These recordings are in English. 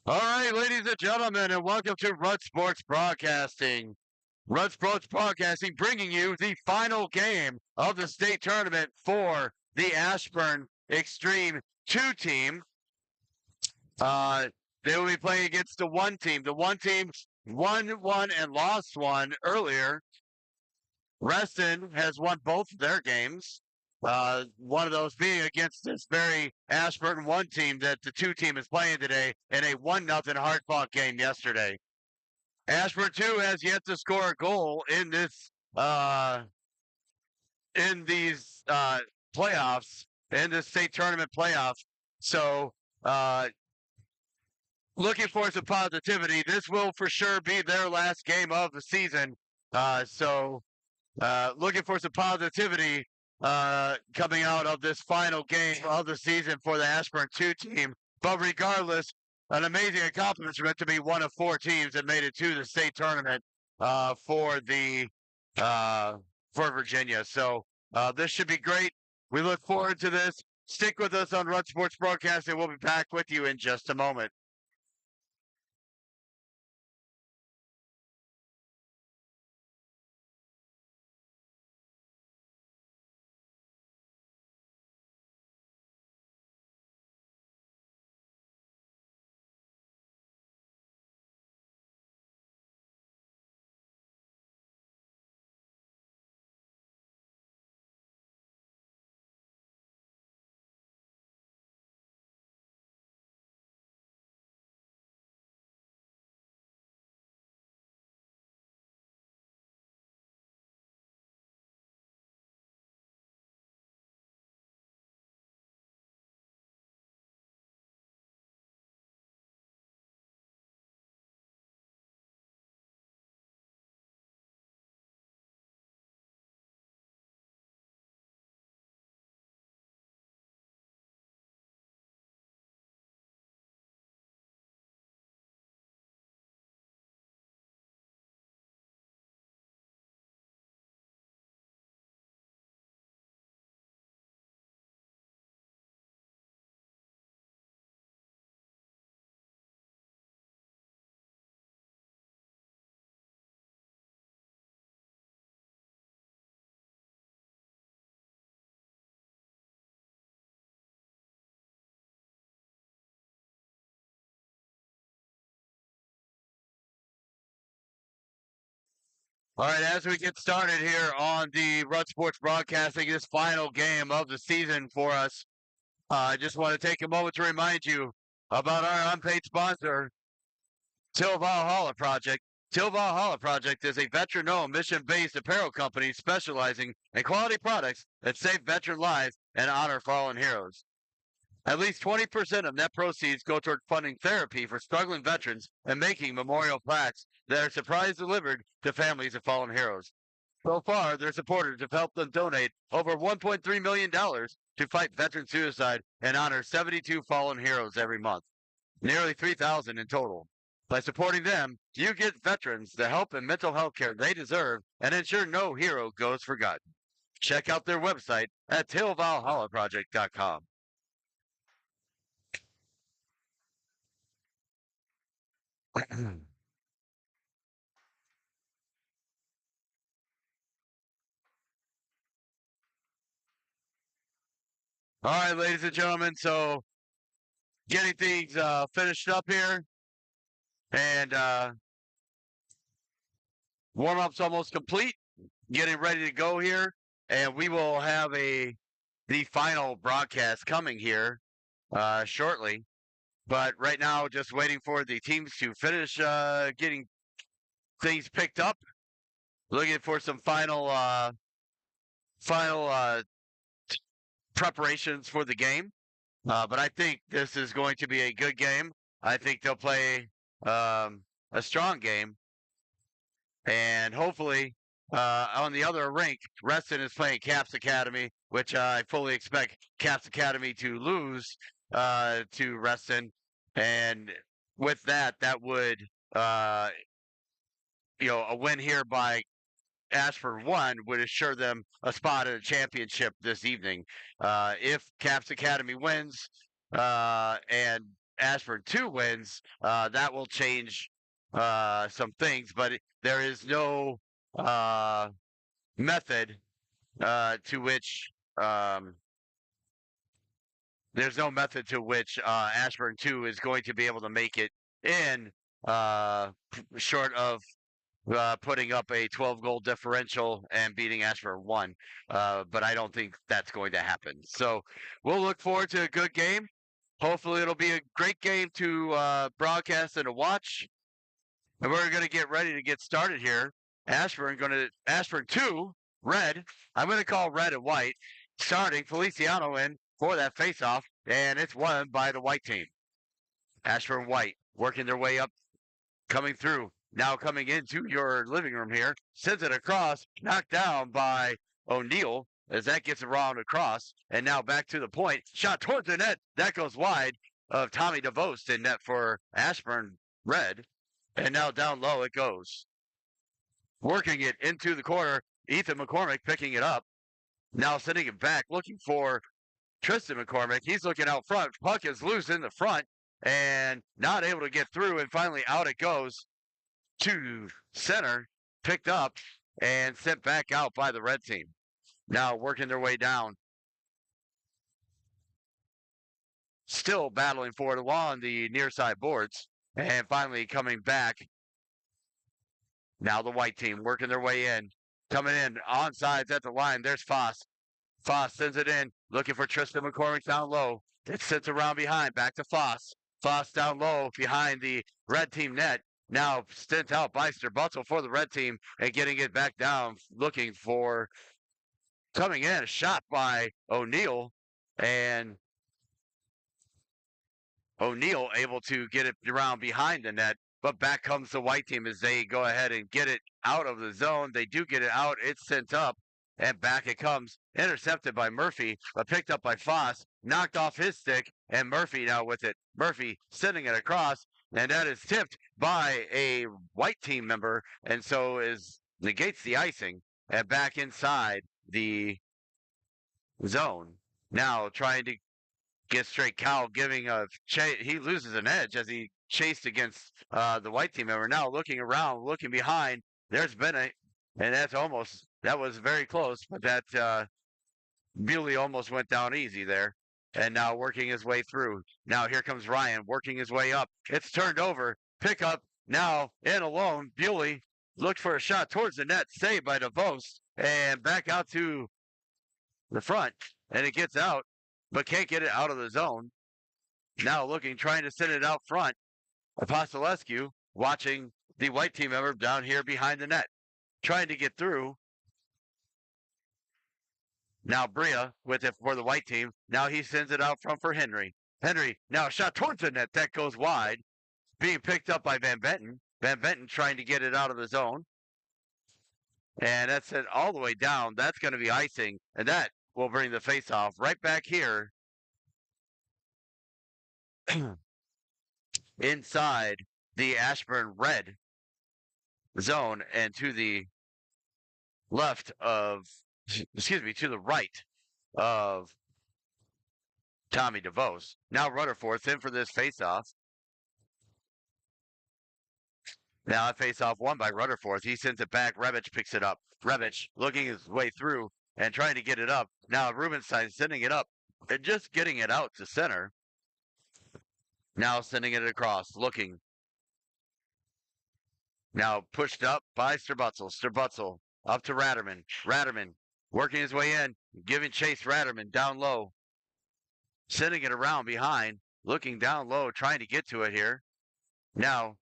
All right, ladies and gentlemen, and welcome to Rud Sports Broadcasting. Rud Sports Broadcasting bringing you the final game of the state tournament for the Ashburn Xtreme 2 team. They will be playing against the one team. The one team won one and lost one earlier. Reston has won both of their games. One of those being against this very Ashburn 1 team that the 2 team is playing today in a 1-0 hard-fought game yesterday. Ashburn 2 has yet to score a goal in this in these playoffs, in this state tournament playoffs. So looking for some positivity. This will for sure be their last game of the season. Looking for some positivity coming out of this final game of the season for the Ashburn 2 team. But regardless, an amazing accomplishment to be one of 4 teams that made it to the state tournament for Virginia. So this should be great. We look forward to this. Stick with us on Rud Sports Broadcasting. We'll be back with you in just a moment. All right, as we get started here on the Rud Sports Broadcasting, this final game of the season for us, I just want to take a moment to remind you about our unpaid sponsor, Till Valhalla Project. Till Valhalla Project is a veteran-owned, mission-based apparel company specializing in quality products that save veteran lives and honor fallen heroes. At least 20% of net proceeds go toward funding therapy for struggling veterans and making memorial plaques that are surprise delivered to families of fallen heroes. So far, their supporters have helped them donate over $1.3 million to fight veteran suicide and honor 72 fallen heroes every month, nearly 3,000 in total. By supporting them, you get veterans the help and mental health care they deserve and ensure no hero goes forgotten. Check out their website at tillvalhallaproject.com. All right, ladies and gentlemen, so getting things finished up here, and warm-up's almost complete. Getting ready to go here, and we will have the final broadcast coming here shortly. But right now, just waiting for the teams to finish getting things picked up. Looking for some final preparations for the game. But I think this is going to be a good game. I think they'll play a strong game. And hopefully, on the other rink, Reston is playing Caps Academy, which I fully expect Caps Academy to lose to Reston. And with that, that would, a win here by Ashford 1 would assure them a spot in the championship this evening. If Caps Academy wins and Ashburn 2 wins, that will change some things, but there is no method to which there's no method to which Ashburn 2 is going to be able to make it in short of putting up a 12-goal differential and beating Ashburn 1. But I don't think that's going to happen. So we'll look forward to a good game. Hopefully it'll be a great game to broadcast and to watch. And we're going to get ready to get started here. Ashburn 2, red. I'm going to call red and white. Starting Feliciano in for that faceoff, and it's won by the white team. Ashburn white working their way up, coming through. Now coming into your living room here, sends it across, knocked down by O'Neill as that gets around across, and now back to the point. Shot towards the net. That goes wide of Tommy DeVos in net for Ashburn red. And now down low it goes. Working it into the corner. Ethan McCormick picking it up. Now sending it back, looking for Tristan McCormick. He's looking out front. Puck is loose in the front and not able to get through. And finally out it goes to center. Picked up and sent back out by the red team. Now working their way down. Still battling for it along the near side boards. And finally coming back. Now the white team working their way in. Coming in, onsides at the line. There's Foss. Foss sends it in, looking for Tristan McCormick down low. It sits around behind, back to Foss. Foss down low behind the red team net. Now sent out by Butzel for the red team and getting it back down, looking for coming in, a shot by O'Neill. And O'Neill able to get it around behind the net. But back comes the white team as they go ahead and get it out of the zone. They do get it out. It's sent up, and back it comes. Intercepted by Murphy, but picked up by Foss. Knocked off his stick, and Murphy now with it. Murphy sending it across, and that is tipped by a white team member, and so negates the icing. And back inside the zone. Now trying to get straight. Cal giving a chase. He loses an edge as he chased against the white team member. Now looking around, looking behind. There's Bennett, and that was very close, but that Bewley almost went down easy there. And now working his way through. Now here comes Ryan working his way up. It's turned over. Pick up now in alone. Bewley looked for a shot towards the net. Saved by DeVos. And back out to the front. And it gets out, but can't get it out of the zone. Now looking, trying to send it out front. Apostolescu watching the white team member down here behind the net. Trying to get through. Now Bria with it for the white team. Now he sends it out front for Henry. Henry now shot towards the net. That goes wide. Being picked up by Van Benton. Van Benton trying to get it out of the zone. And that's it all the way down. That's going to be icing. And that will bring the face-off right back here. Inside the Ashburn red zone and to the to the right of Tommy DeVos. Now Rutherford's in for this face-off. Now a face-off won by Rutherford. He sends it back. Rebic picks it up. Rebic looking his way through and trying to get it up. Now Rubenstein sending it up and just getting it out to center. Now sending it across, looking. Now pushed up by Sterbutzel. Sterbutzel up to Ratterman. Ratterman working his way in, giving chase Ratterman down low. Sending it around behind, looking down low, trying to get to it here. Now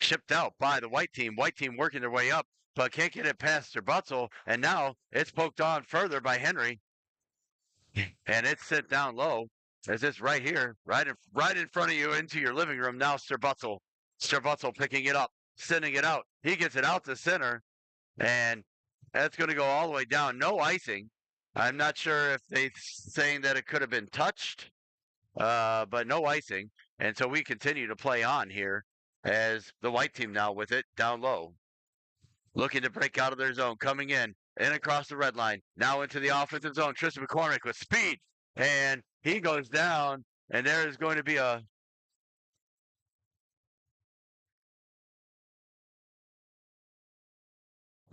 chipped out by the white team. White team working their way up, but can't get it past Sterbutzel. And now it's poked on further by Henry. And it's sent down low. As it's right here, right in front of you into your living room. Now Sterbutzel. Sterbutzel picking it up, sending it out. He gets it out to center, and that's going to go all the way down. No icing. I'm not sure if they're saying that it could have been touched, but no icing. And so we continue to play on here as the white team now with it down low. Looking to break out of their zone, coming in across the red line. Now into the offensive zone. Tristan McCormick with speed, and he goes down, and there is going to be a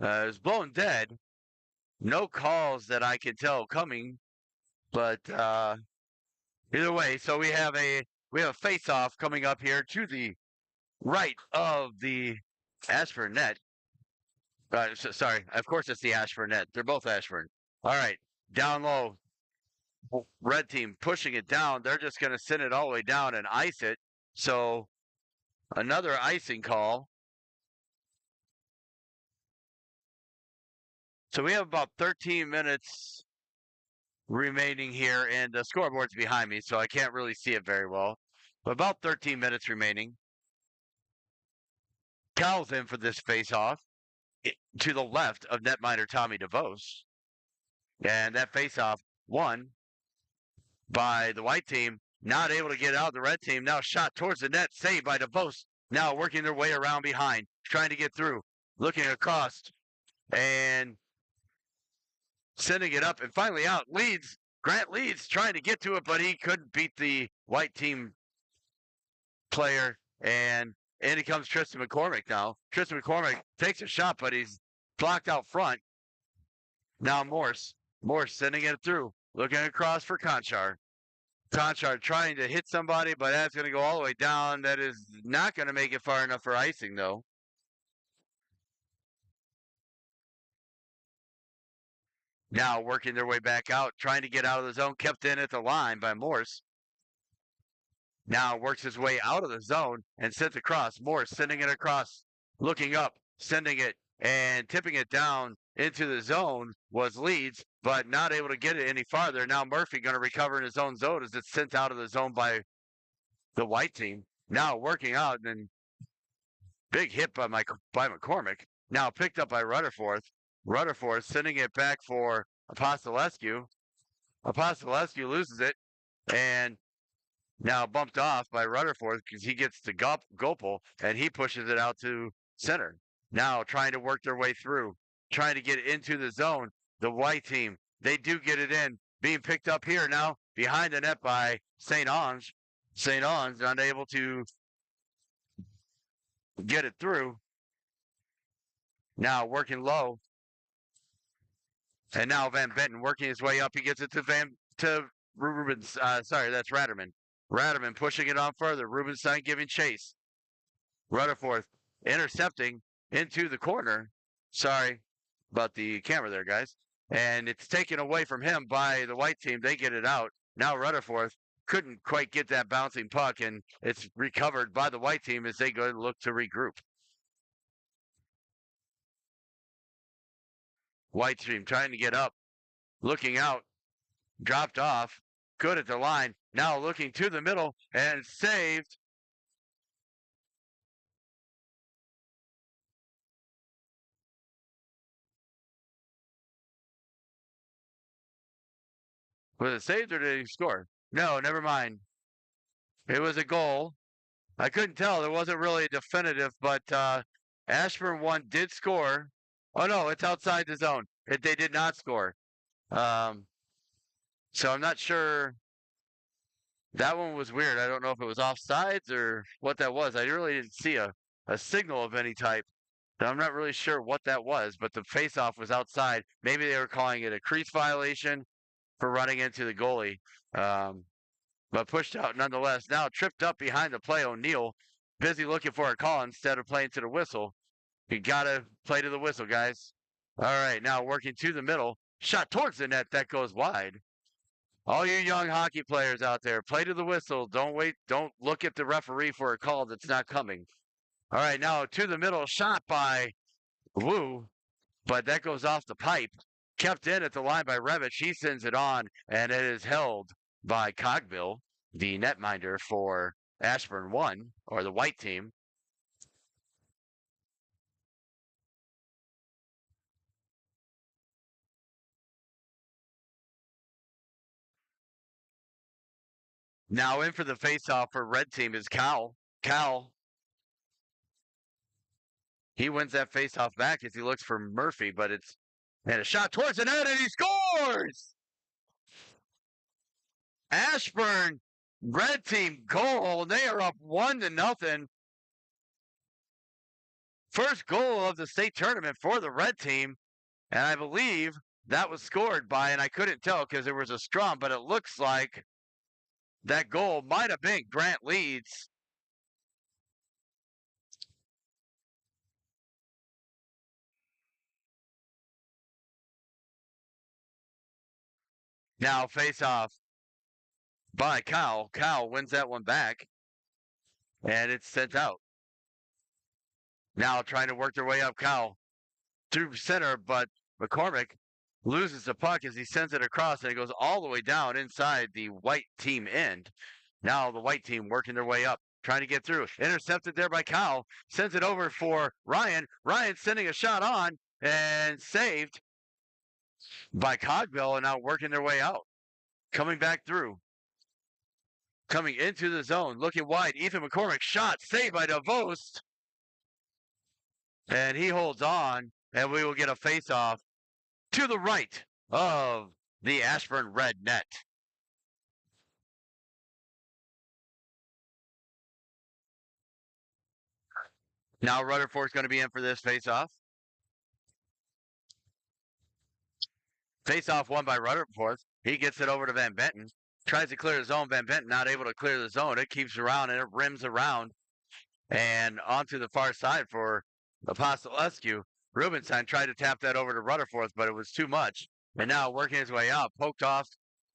It was blown dead. No calls that I can tell coming, but either way, so we have a face-off coming up here to the right of the Ashburn net. Sorry, of course it's the Ashburn net. They're both Ashburn. All right, down low. Red team pushing it down. They're just going to send it all the way down and ice it. So another icing call. So we have about 13 minutes remaining here, and the scoreboard's behind me, so I can't really see it very well. But about 13 minutes remaining. Cal's in for this face-off to the left of netminder Tommy DeVos. And that face-off won by the white team. Not able to get out. The red team now shot towards the net, saved by DeVos. Now working their way around behind, trying to get through, looking across, and sending it up and finally out. Grant Leeds trying to get to it, but he couldn't beat the white team player. And in comes Tristan McCormick now. Tristan McCormick takes a shot, but he's blocked out front. Now Morse sending it through, looking across for Conchar. Conchar trying to hit somebody, but that's going to go all the way down. That is not going to make it far enough for icing, though. Now working their way back out, trying to get out of the zone, kept in at the line by Morse. Now works his way out of the zone and sends across. Morse sending it across, looking up, sending it, and tipping it down into the zone was Leeds, but not able to get it any farther. Now Murphy going to recover in his own zone as it's sent out of the zone by the white team. Now working out, and then big hit by McCormick. Now picked up by Rutherford. Rutherford sending it back for Apostolescu. Apostolescu loses it, and now bumped off by Rutherford because he gets to Gopal, and he pushes it out to center. Now trying to work their way through, trying to get into the zone. The white team, they do get it in. Being picked up here now behind the net by St. Ange. St. Ange unable to get it through. Now working low. And now Van Benton working his way up. He gets it to Rubens. Sorry, that's Ratterman. Ratterman pushing it on further. Rubenstein giving chase. Rutherford intercepting into the corner. Sorry about the camera there, guys. And it's taken away from him by the white team. They get it out. Now Rutherford couldn't quite get that bouncing puck, and it's recovered by the white team as they go and look to regroup. White team trying to get up, looking out, dropped off, good at the line, now looking to the middle, and saved. Was it saved or did he score? No, never mind. It was a goal. I couldn't tell. There wasn't really a definitive, but Ashburn 1 did score. Oh, no, it's outside the zone. They did not score. So I'm not sure. That one was weird. I don't know if it was offsides or what that was. I really didn't see a signal of any type. So I'm not really sure what that was, but the faceoff was outside. Maybe they were calling it a crease violation for running into the goalie. But pushed out nonetheless. Now tripped up behind the play. O'Neill busy looking for a call instead of playing to the whistle. You got to play to the whistle, guys. All right, now working to the middle. Shot towards the net. That goes wide. All you young hockey players out there, play to the whistle. Don't wait. Don't look at the referee for a call that's not coming. All right, now to the middle. Shot by Wu, but that goes off the pipe. Kept in at the line by Revich. He sends it on, and it is held by Cogbill, the netminder for Ashburn 1, or the white team. Now in for the faceoff for red team is Cal. Cal, he wins that faceoff back as he looks for Murphy, but it's and a shot towards the net, and he scores! Ashburn, red team goal. They are up 1-0. first goal of the state tournament for the red team. And I believe that was scored by, and I couldn't tell because there was a scrum, but it looks like that goal might have been Grant Leeds. Now face off by Kyle. Kyle wins that one back, and it's sent out. Now trying to work their way up, Kyle through center, but McCormick loses the puck as he sends it across, and it goes all the way down inside the white team end. Now the white team working their way up, trying to get through. Intercepted there by Kyle. Sends it over for Ryan. Ryan sending a shot on and saved by Cogbill, and now working their way out. Coming back through. Coming into the zone, looking wide. Ethan McCormick shot, saved by DeVos. And he holds on, and we will get a face-off to the right of the Ashburn red net. Now Rutherford's going to be in for this face-off. Face-off won by Rutherford. He gets it over to Van Benton. Tries to clear the zone. Van Benton not able to clear the zone. It keeps around, and it rims around. And onto the far side for Apostolescu. Rubenstein tried to tap that over to Rutherford, but it was too much. And now working his way up, poked off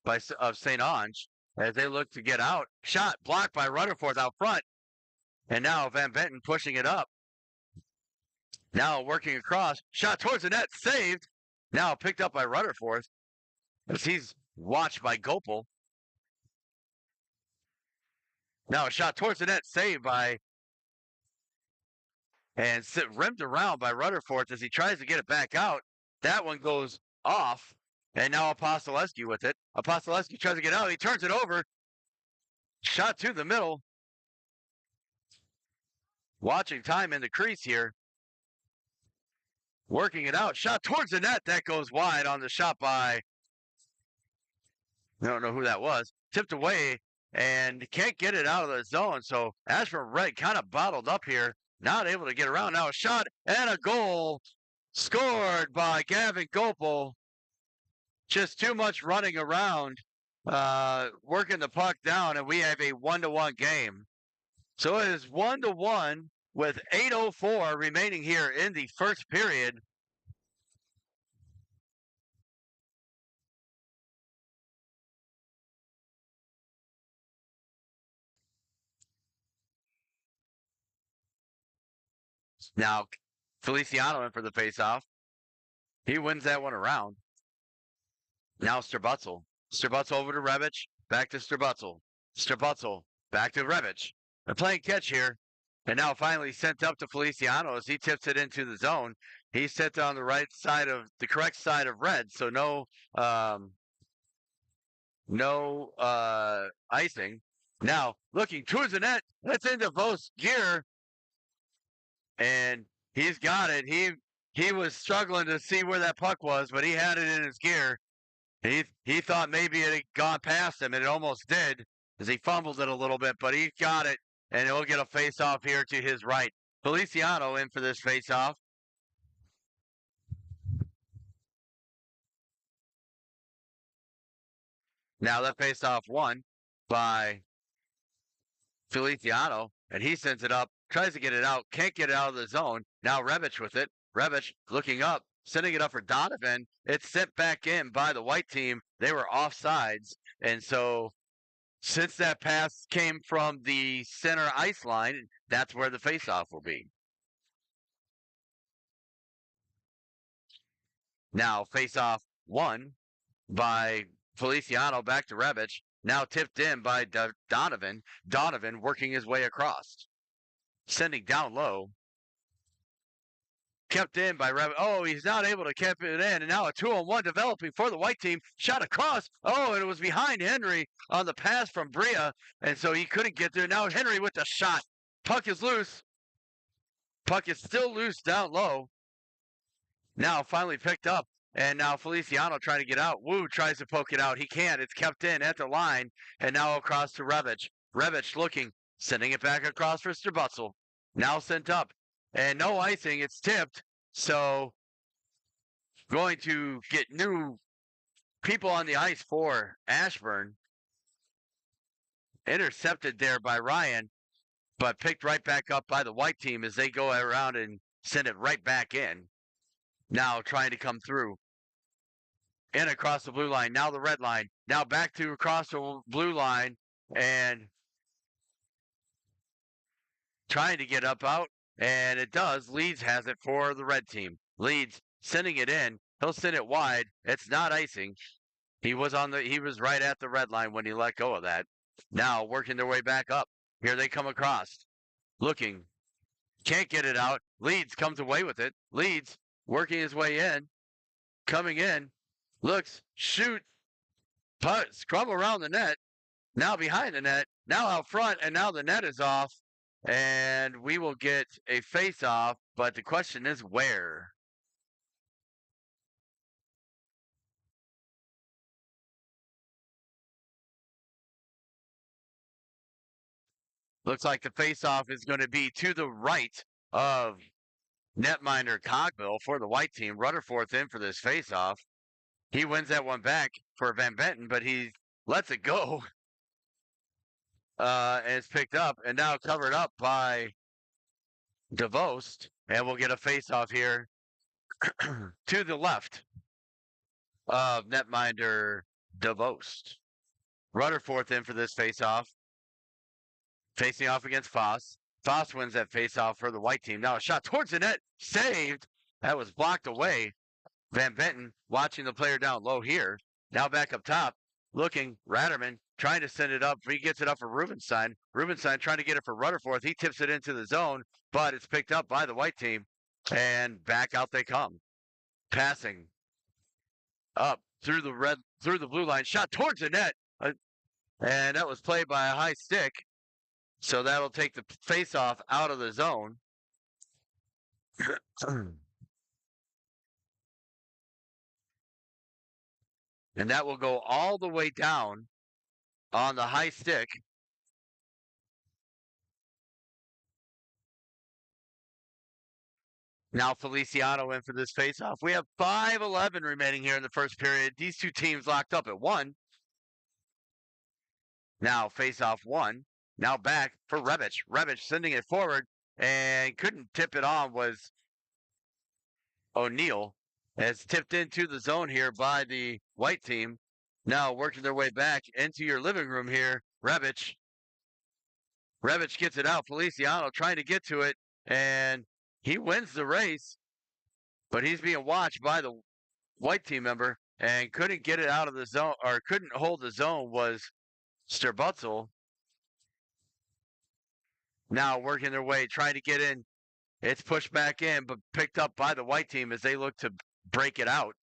by St. Ange as they look to get out. Shot blocked by Rutherford out front. And now Van Benton pushing it up. Now working across. Shot towards the net. Saved. Now picked up by Rutherford as he's watched by Gopal. Now a shot towards the net. Saved by and rimmed around by Rutherford as he tries to get it back out. That one goes off, and now Apostolescu with it. Apostolescu tries to get out. He turns it over. Shot to the middle. Watching time in the crease here. Working it out. Shot towards the net. That goes wide on the shot by, I don't know who that was. Tipped away and can't get it out of the zone. So Ashburn Red kind of bottled up here. Not able to get around. Now a shot and a goal scored by Gavin Gopal. Just too much running around, working the puck down, and we have a 1-1 game. So it is 1-1 with 8:04 remaining here in the first period. Now, Feliciano in for the faceoff. He wins that one around. Now Strabutzel. Strabutzel over to Rebic. Back to Strabutzel. Strabutzel back to Rebic. They're playing catch here. And now finally sent up to Feliciano as he tips it into the zone. He's set on the right side of the correct side of red. So no icing. Now looking towards the net. That's into Vos gear. And he's got it. He was struggling to see where that puck was, but he had it in his gear. He thought maybe it had gone past him, and it almost did as he fumbled it a little bit, but he got it, and he'll get a face-off here to his right. Feliciano in for this face-off. Now that face-off won by Feliciano, and he sends it up. Tries to get it out, can't get it out of the zone. Now Rebic with it. Rebic looking up, sending it up for Donovan. It's sent back in by the white team. They were offsides. And so since that pass came from the center ice line, that's where the faceoff will be. Now faceoff won by Feliciano back to Rebic. Now tipped in by Donovan. Donovan working his way across. Sending down low. Kept in by Rebic. Oh, he's not able to keep it in. And now a 2-on-1 developing for the white team. Shot across. Oh, and it was behind Henry on the pass from Bria. And so he couldn't get there. Now Henry with the shot. Puck is loose. Puck is still loose down low. Now finally picked up. And now Feliciano trying to get out. Wu tries to poke it out. He can't. It's kept in at the line. And now across to Rebic. Rebic looking. Sending it back across for Strabutzel. Now sent up. And no icing. It's tipped. So going to get new people on the ice for Ashburn. Intercepted there by Ryan, but picked right back up by the white team as they go around and send it right back in. Now trying to come through. In across the blue line. Now the red line. Now back to across the blue line and trying to get up out. And it does. Leeds has it for the red team. Leeds sending it in. He'll send it wide. It's not icing. He was right at the red line when he let go of that. Now working their way back up. Here they come across. Looking. Can't get it out. Leeds comes away with it. Leeds working his way in. Coming in. Looks. Shoot. Putt. Scrub around the net. Now behind the net. Now out front. And now the net is off. And we will get a face-off. But the question is where? Looks like the face-off is going to be to the right of netminder Cogville for the white team. Rutherford in for this face-off. He wins that one back for Van Benton, but he lets it go. And it's picked up and now covered up by DeVost. And we'll get a face-off here to the left of netminder DeVost. Rutherford in for this face-off. Facing off against Foss. Foss wins that face-off for the white team. Now a shot towards the net. Saved. That was blocked away. Van Benton watching the player down low here. Now back up top. Looking. Ratterman trying to send it up. He gets it up for Rubenstein. Rubenstein trying to get it for Rutherford. He tips it into the zone, but it's picked up by the white team. And back out they come. Passing. Up through the blue line. Shot towards the net. And that was played by a high stick. So that'll take the face-off out of the zone. And that will go all the way down on the high stick. Now Feliciano in for this face-off. We have 5:11 remaining here in the first period. These two teams locked up at 1. Now face-off 1. Now back for Rebic. Rebic sending it forward and couldn't tip it on was O'Neill. It's tipped into the zone here by the white team. Now working their way back into your living room here. Rebic. Rebic gets it out. Feliciano trying to get to it, and he wins the race, but he's being watched by the white team member and couldn't get it out of the zone, or couldn't hold the zone was Sterbutzel. Now working their way, trying to get in. It's pushed back in, but picked up by the white team as they look to break it out.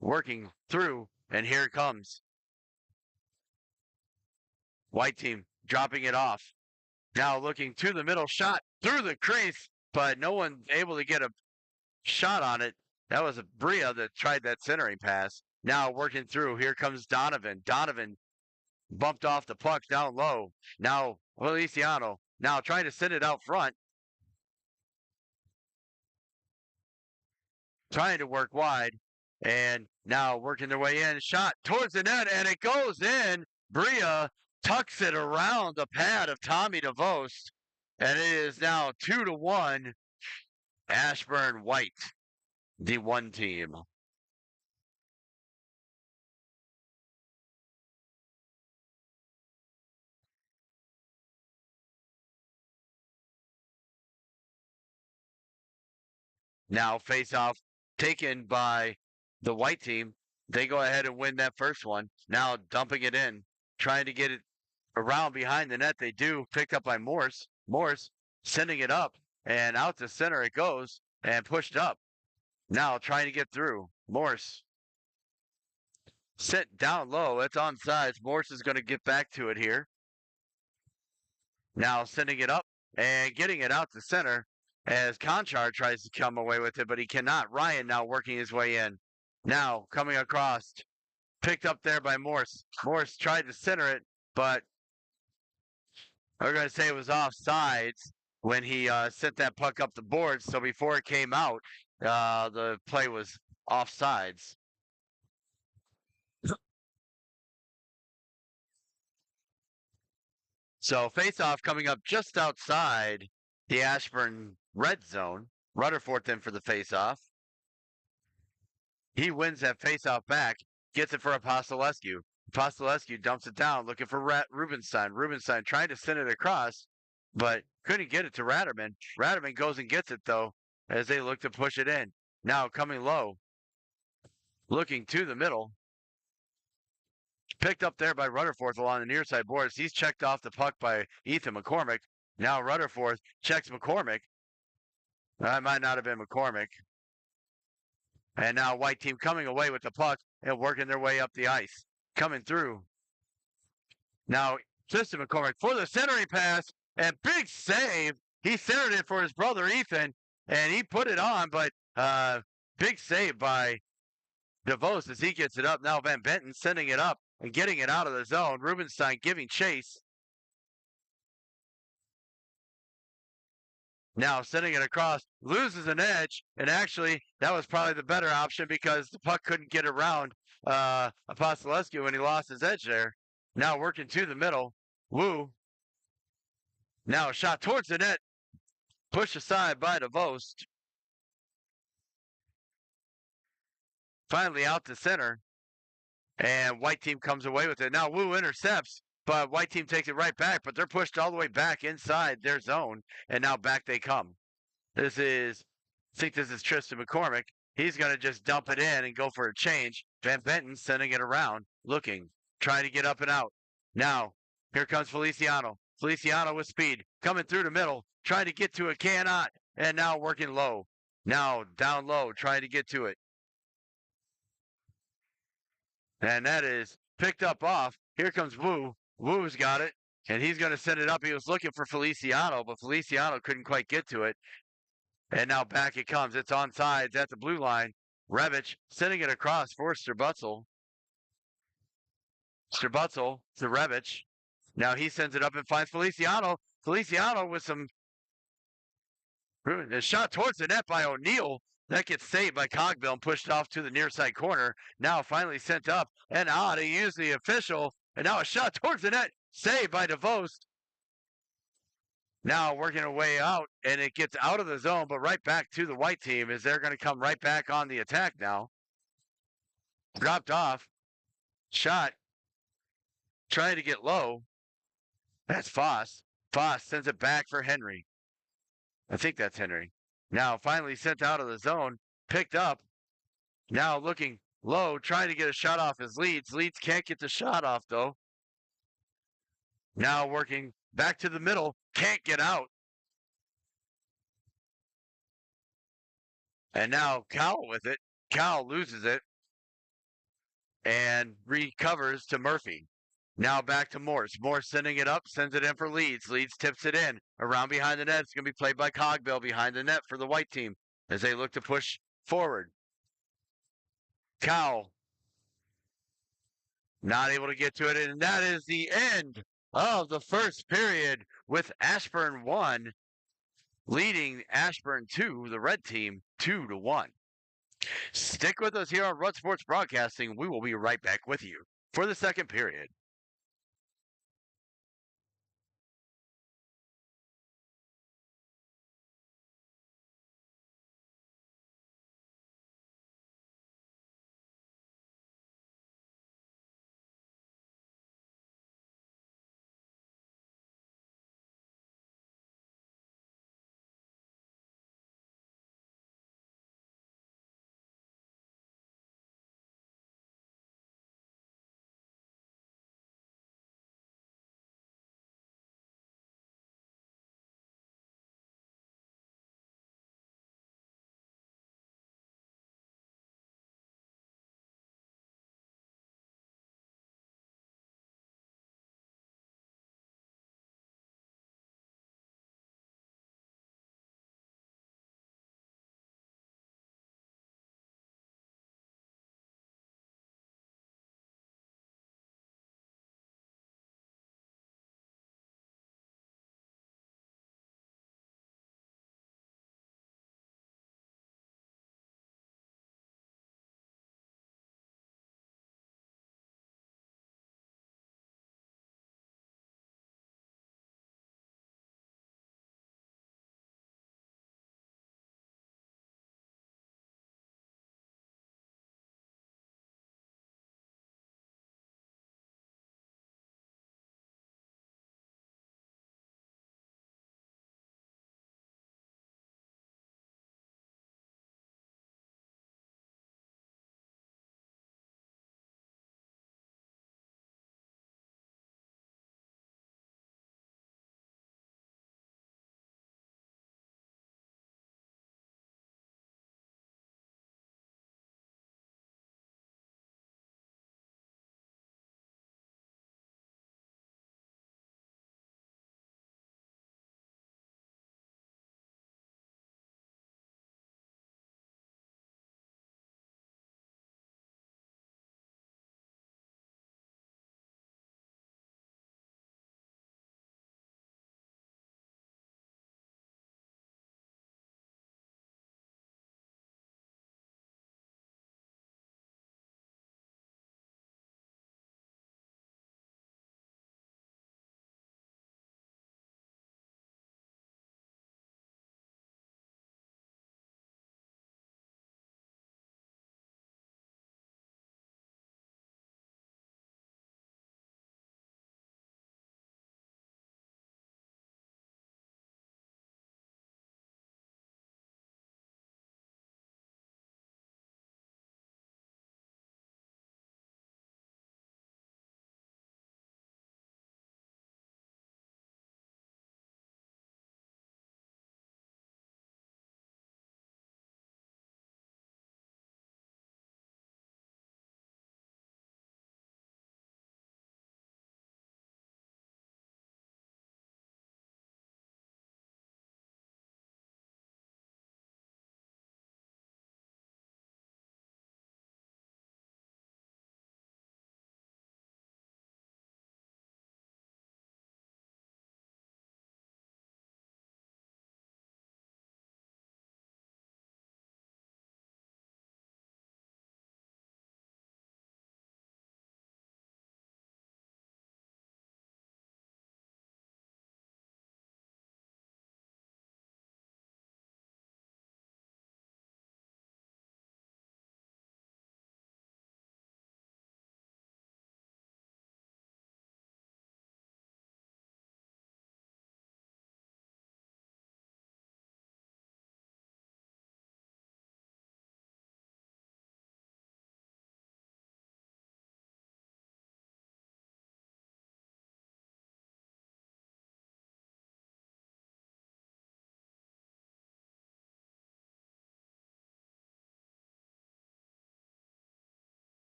Working through, and here it comes. White team dropping it off. Now looking to the middle, shot through the crease, but no one able to get a shot on it. That was a Bria that tried that centering pass. Now working through, here comes Donovan. Donovan bumped off the puck down low. Now Feliciano. Now trying to send it out front. Trying to work wide. And now working their way in. Shot towards the net, and it goes in. Bria tucks it around the pad of Tommy DeVost. And it is now 2-1. Ashburn White, the one team. Now face-off taken by the white team. They go ahead and win that first one. Now dumping it in, trying to get it around behind the net. They do. Picked up by Morse. Morse sending it up, and out to center it goes, and pushed up. Now trying to get through. Morse sit down low. It's onside. Morse is going to get back to it here. Now sending it up and getting it out to center as Conchar tries to come away with it, but he cannot. Ryan now working his way in. Now coming across. Picked up there by Morse. Morse tried to center it, but we're going to say it was offsides. when he sent that puck up the board. So before it came out, the play was offsides. So face-off coming up just outside the Ashburn red zone. Rutherford in for the face-off. He wins that face-off back, gets it for Apostolescu. Apostolescu dumps it down, looking for Rubenstein. Rubenstein trying to send it across, but couldn't get it to Ratterman. Ratterman goes and gets it, though, as they look to push it in. Now coming low, looking to the middle. Picked up there by Rutherford along the near side boards. He's checked off the puck by Ethan McCormick. Now Rutherford checks McCormick. That might not have been McCormick. And now white team coming away with the puck and working their way up the ice. Coming through. Now Tristan McCormick for the centering pass and big save. He centered it for his brother Ethan and he put it on, but big save by DeVos as he gets it up. Now Van Benton sending it up and getting it out of the zone. Rubenstein giving chase. Now sending it across, loses an edge, and actually that was probably the better option because the puck couldn't get around Apostolescu when he lost his edge there. Now working to the middle, Wu. Now a shot towards the net, pushed aside by DeVos. Finally out to center, and white team comes away with it. Now Wu intercepts, but white team takes it right back, but they're pushed all the way back inside their zone, and now back they come. I think this is Tristan McCormick. He's going to just dump it in and go for a change. Van Benton sending it around, looking, trying to get up and out. Now, here comes Feliciano. Feliciano with speed, coming through the middle, trying to get to it, cannot, and now working low. Now down low, trying to get to it. And that is picked up off. Here comes Wu. Wu's got it, and he's going to send it up. He was looking for Feliciano, but Feliciano couldn't quite get to it. And now back it comes. It's on sides at the blue line. Revich sending it across for Strabutzel. Strabutzel to Revich. Now he sends it up and finds Feliciano. Feliciano with a shot towards the net by O'Neill. That gets saved by Cogbill and pushed off to the near side corner. Now finally sent up and out. He used the official. And now a shot towards the net. Saved by DeVos. Now working a way out, and it gets out of the zone, but right back to the white team as they're going to come right back on the attack now. Dropped off. Shot. Trying to get low. That's Foss. Foss sends it back for Henry. I think that's Henry. Now finally sent out of the zone. Picked up. Now looking low, trying to get a shot off his Leeds. Leeds can't get the shot off, though. Now working back to the middle. Can't get out. And now Cowell with it. Cowell loses it and recovers to Murphy. Now back to Morse. Morse sending it up, sends it in for Leeds. Leeds tips it in. Around behind the net. It's going to be played by Cogbill behind the net for the white team as they look to push forward. Cowell not able to get to it. And that is the end of the first period with Ashburn 1 leading Ashburn 2, the red team, 2-1. Stick with us here on Rut Sports Broadcasting. We will be right back with you for the second period.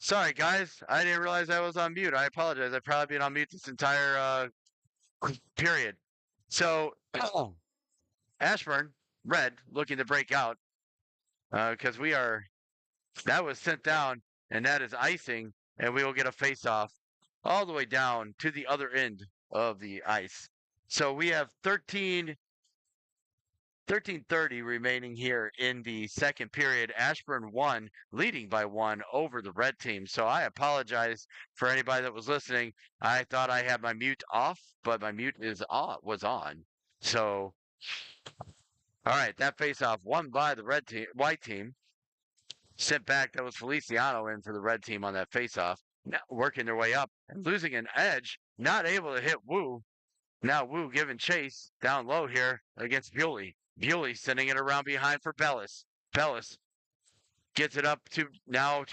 Sorry, guys. I didn't realize I was on mute. I apologize. I've probably been on mute this entire period. So, Ashburn, red, looking to break out because that was sent down, and that is icing, and we will get a face off all the way down to the other end of the ice. So we have 13:30 remaining here in the second period. Ashburn won, leading by one over the red team. So I apologize for anybody that was listening. I thought I had my mute off, but my mute was on. So, all right, that face-off won by the white team. Sent back, that was Feliciano in for the red team on that face-off. Now working their way up and losing an edge, not able to hit Wu. Now Wu giving chase down low here against Bewley. Bewley sending it around behind for Bellis. Bellis gets it up to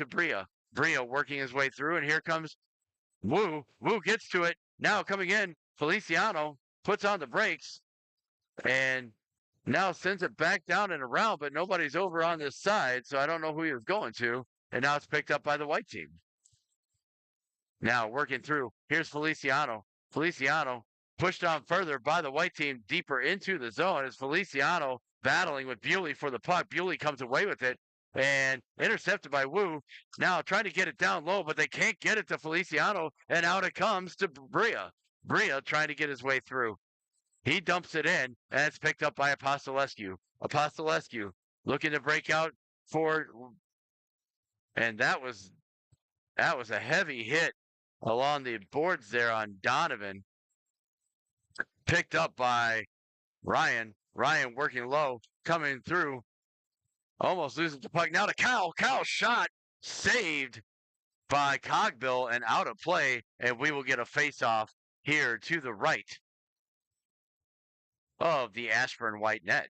Bria. Bria working his way through, and here comes Wu. Wu gets to it. Now coming in, Feliciano puts on the brakes and now sends it back down and around, but nobody's over on this side, so I don't know who he was going to. And now it's picked up by the white team. Now working through. Here's Feliciano. Feliciano pushed on further by the white team deeper into the zone as Feliciano battling with Bewley for the puck. Bewley comes away with it and intercepted by Wu. Now trying to get it down low, but they can't get it to Feliciano, and out it comes to Bria. Bria trying to get his way through. He dumps it in, and it's picked up by Apostolescu. Apostolescu looking to break out for, and that was a heavy hit along the boards there on Donovan. Picked up by Ryan. Ryan working low, coming through, almost loses the puck. Now to Cal. Cal shot saved by Cogbill and out of play, and we will get a face-off here to the right of the Ashburn white net.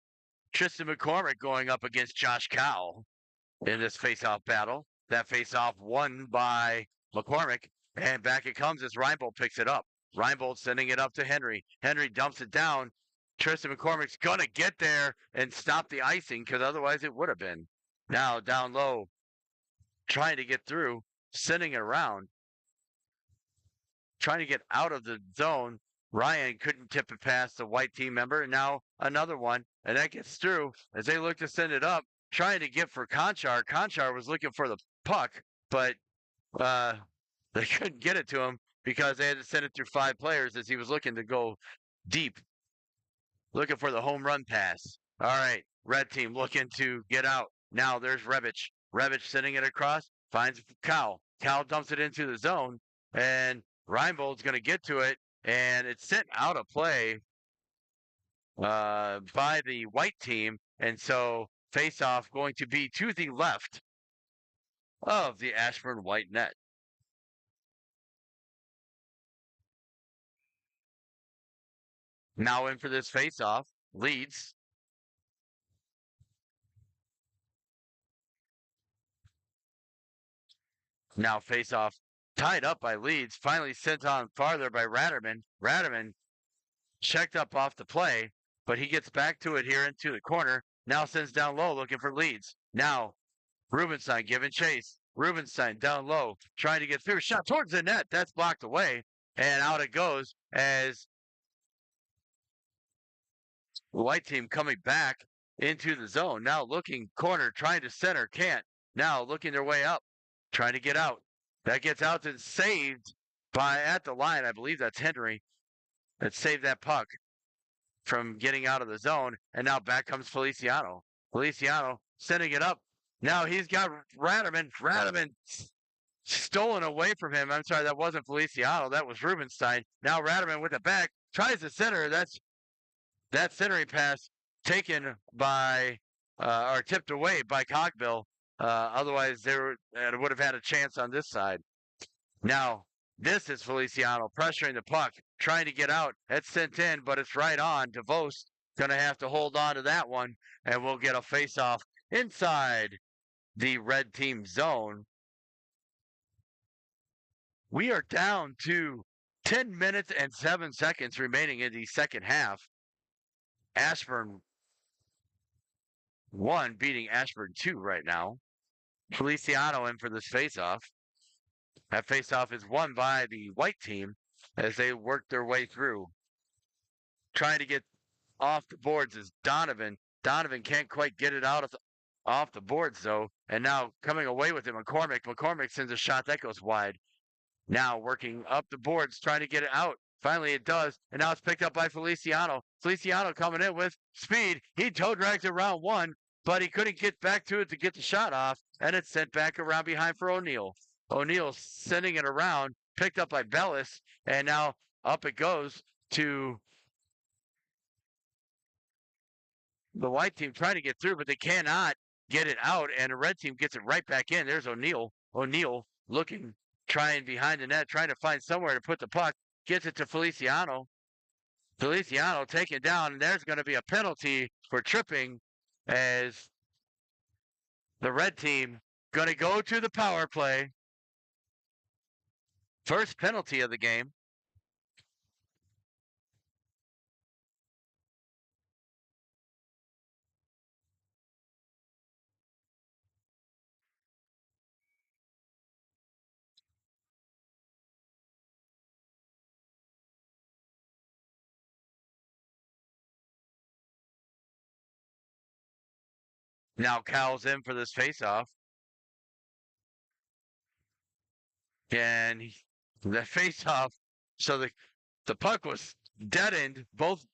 Tristan McCormick going up against Josh Cowell in this face-off battle. That face-off won by McCormick, and back it comes as Reinbold picks it up. Reinbold sending it up to Henry. Henry dumps it down. Tristan McCormick's going to get there and stop the icing because otherwise it would have been. Now down low, trying to get through, sending it around, trying to get out of the zone. Ryan couldn't tip it past the white team member, and now another one, and that gets through as they look to send it up, trying to get for Conchar. Conchar was looking for the puck, but they couldn't get it to him because they had to send it through 5 players as he was looking to go deep, looking for the home run pass. All right, red team looking to get out. Now there's Rebich. Rebich sending it across, finds Cal. Cal dumps it into the zone, and Reinbold's going to get to it, and it's sent out of play by the white team, and so face-off going to be to the left of the Ashburn white net. Now in for this face-off, Leeds. Now face-off tied up by Leeds, finally sent on farther by Ratterman. Ratterman checked up off the play, but he gets back to it here into the corner. Now sends down low looking for Leeds. Now Rubenstein giving chase. Rubenstein down low, trying to get through. Shot towards the net. That's blocked away. And out it goes as the white team coming back into the zone. Now looking corner, trying to center, can't. Now looking their way up, trying to get out. That gets out and saved by at the line. I believe that's Henry that saved that puck from getting out of the zone. And now back comes Feliciano. Feliciano sending it up. Now he's got Ratterman. Ratterman stolen away from him. I'm sorry, that wasn't Feliciano. That was Rubenstein. Now Ratterman with the back tries to center. That centering pass taken by or tipped away by Cogbill. Otherwise, they would have had a chance on this side. Now, this is Feliciano pressuring the puck, trying to get out. It's sent in, but it's right on. DeVos going to have to hold on to that one, and we'll get a face-off inside the red team zone. We are down to 10 minutes and 7 seconds remaining in the second half. Ashburn 1 beating Ashburn 2 right now. Feliciano in for this faceoff. That faceoff is won by the white team as they work their way through. Trying to get off the boards is Donovan. Donovan can't quite get it off the boards, though. And now coming away with it, McCormick. McCormick sends a shot that goes wide. Now working up the boards, trying to get it out. Finally, it does. And now it's picked up by Feliciano. Feliciano coming in with speed. He toe drags it round one, but he couldn't get back to it to get the shot off. And it's sent back around behind for O'Neal. O'Neal sending it around, picked up by Bellis. And now up it goes to the white team trying to get through, but they cannot get it out. And the red team gets it right back in. There's O'Neal. O'Neal looking, trying behind the net, trying to find somewhere to put the puck. Gets it to Feliciano. Feliciano taken down, and there's going to be a penalty for tripping as the red team going to go to the power play. First penalty of the game. Now Cal's in for this faceoff. And the faceoff, so the puck was deadened. Both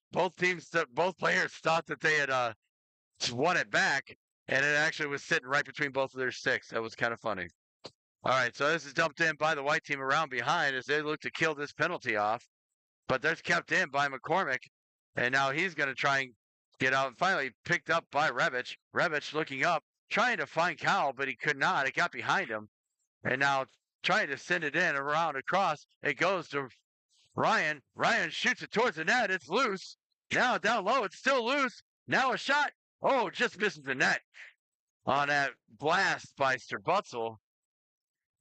players thought that they had won it back, and it actually was sitting right between both of their sticks. That was kind of funny. All right, so this is dumped in by the white team around behind as they look to kill this penalty off. But that's kept in by McCormick, and now he's going to try and get out. And finally picked up by Revich. Revich looking up, trying to find Cal, but he could not. It got behind him. And now trying to send it in around across. It goes to Ryan. Ryan shoots it towards the net. It's loose. Now down low. It's still loose. Now a shot. Oh, just misses the net on that blast by Sterbutzel.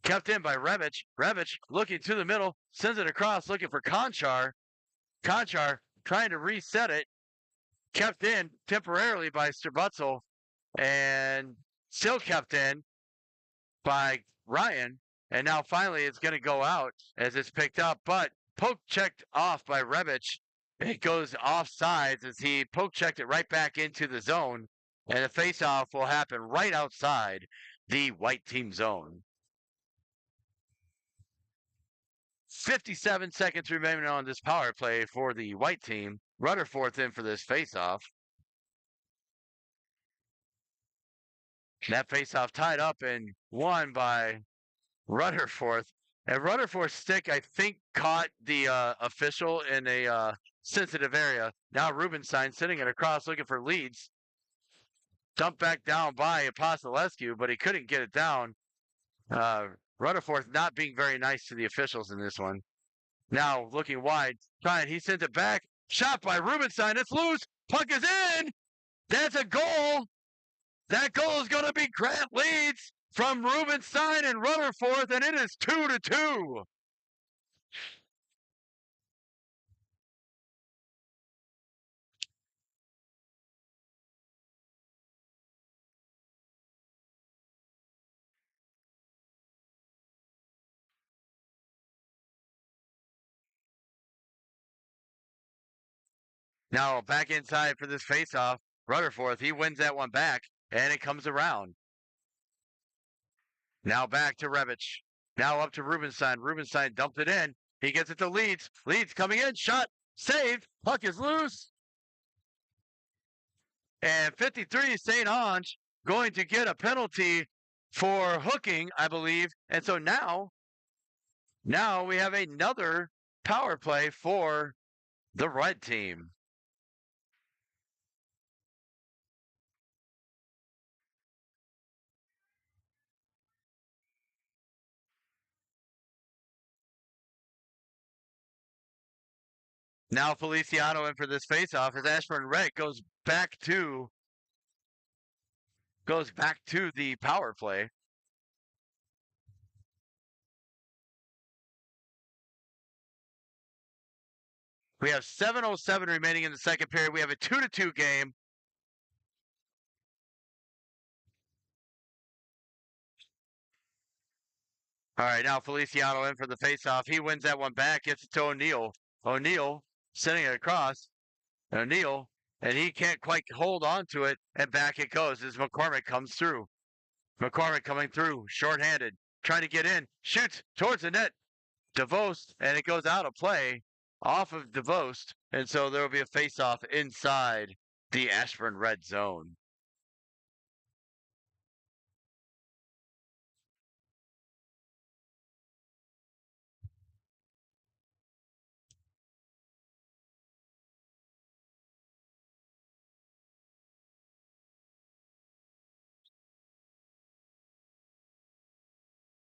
Kept in by Revich. Revich looking to the middle. Sends it across looking for Conchar. Conchar trying to reset it. Kept in temporarily by Sterbutzel. And still kept in by Ryan. And now finally it's going to go out as it's picked up. But poke checked off by Revich. It goes offsides as he poke checked it right back into the zone. And the faceoff will happen right outside the white team zone. 57 seconds remaining on this power play for the white team. Rutherford in for this faceoff. That faceoff tied up and won by Rutherford. And Rutherford's stick, I think, caught the official in a sensitive area. Now Rubenstein sending it across looking for leads. Dumped back down by Apostolescu, but he couldn't get it down. Rutherford not being very nice to the officials in this one. Now looking wide, trying, he sent it back. Shot by Rubenstein. It's loose. Puck is in. That's a goal. That goal is going to be Grant Leeds from Rubenstein and Rutherford, and it is 2-2. Now back inside for this faceoff. Rutherford, he wins that one back, and it comes around. Now back to Revich. Now up to Rubenstein. Rubenstein dumped it in. He gets it to Leeds. Leeds coming in. Shot. Saved. Puck is loose. And 53, St. Ange going to get a penalty for hooking, I believe. And so now we have another power play for the red team. Now Feliciano in for this faceoff as Ashburn Red goes back to the power play. We have 7:07 remaining in the second period. We have a 2-2 game. All right, now Feliciano in for the faceoff. He wins that one back, gets it to O'Neal. O'Neal sending it across. O'Neal, and he can't quite hold on to it, and back it goes as McCormick comes through. McCormick coming through, shorthanded, trying to get in, shoots towards the net. DeVost, and it goes out of play off of DeVost, and so there will be a face-off inside the Ashburn red zone.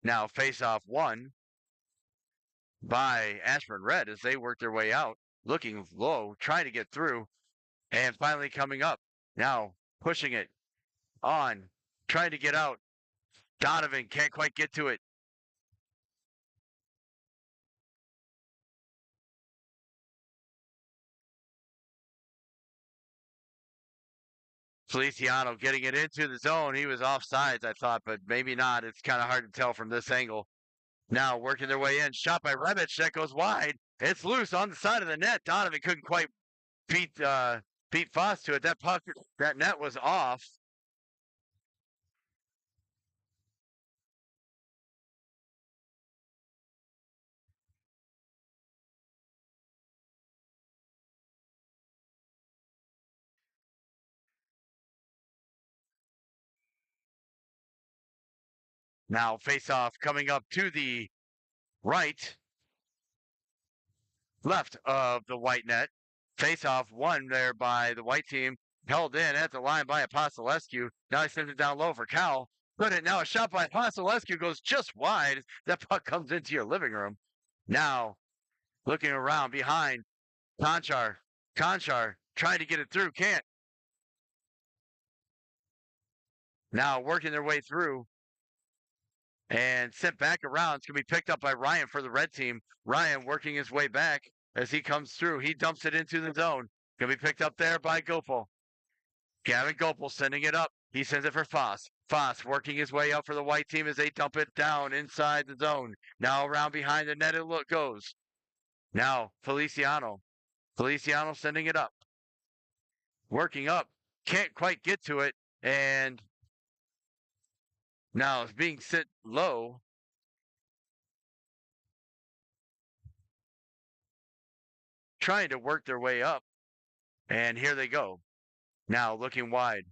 Now face-off one by Ashburn Red as they work their way out, looking low, trying to get through, and finally coming up. Now pushing it on, trying to get out. Donovan can't quite get to it. Feliciano getting it into the zone. He was offsides, I thought, but maybe not. It's kind of hard to tell from this angle. Now working their way in. Shot by Rebic. That goes wide. It's loose on the side of the net. Donovan couldn't quite beat Foss to it. That puck, that net was off. Now face off coming up to the right, left of the white net. Face off won there by the white team. Held in at the line by Apostolescu. Now he sends it down low for Cal. Put it now. A shot by Apostolescu goes just wide. That puck comes into your living room. Now looking around behind. Conchar trying to get it through. Can't. Now working their way through. And sent back around. It's going to be picked up by Ryan for the red team. Ryan working his way back as he comes through. He dumps it into the zone. Going to be picked up there by Gopal. Gavin Gopal sending it up. He sends it for Foss. Foss working his way up for the white team as they dump it down inside the zone. Now around behind the net it goes. Now Feliciano. Feliciano sending it up. Working up. Can't quite get to it. And now it's being set low. Trying to work their way up. And here they go. Now looking wide.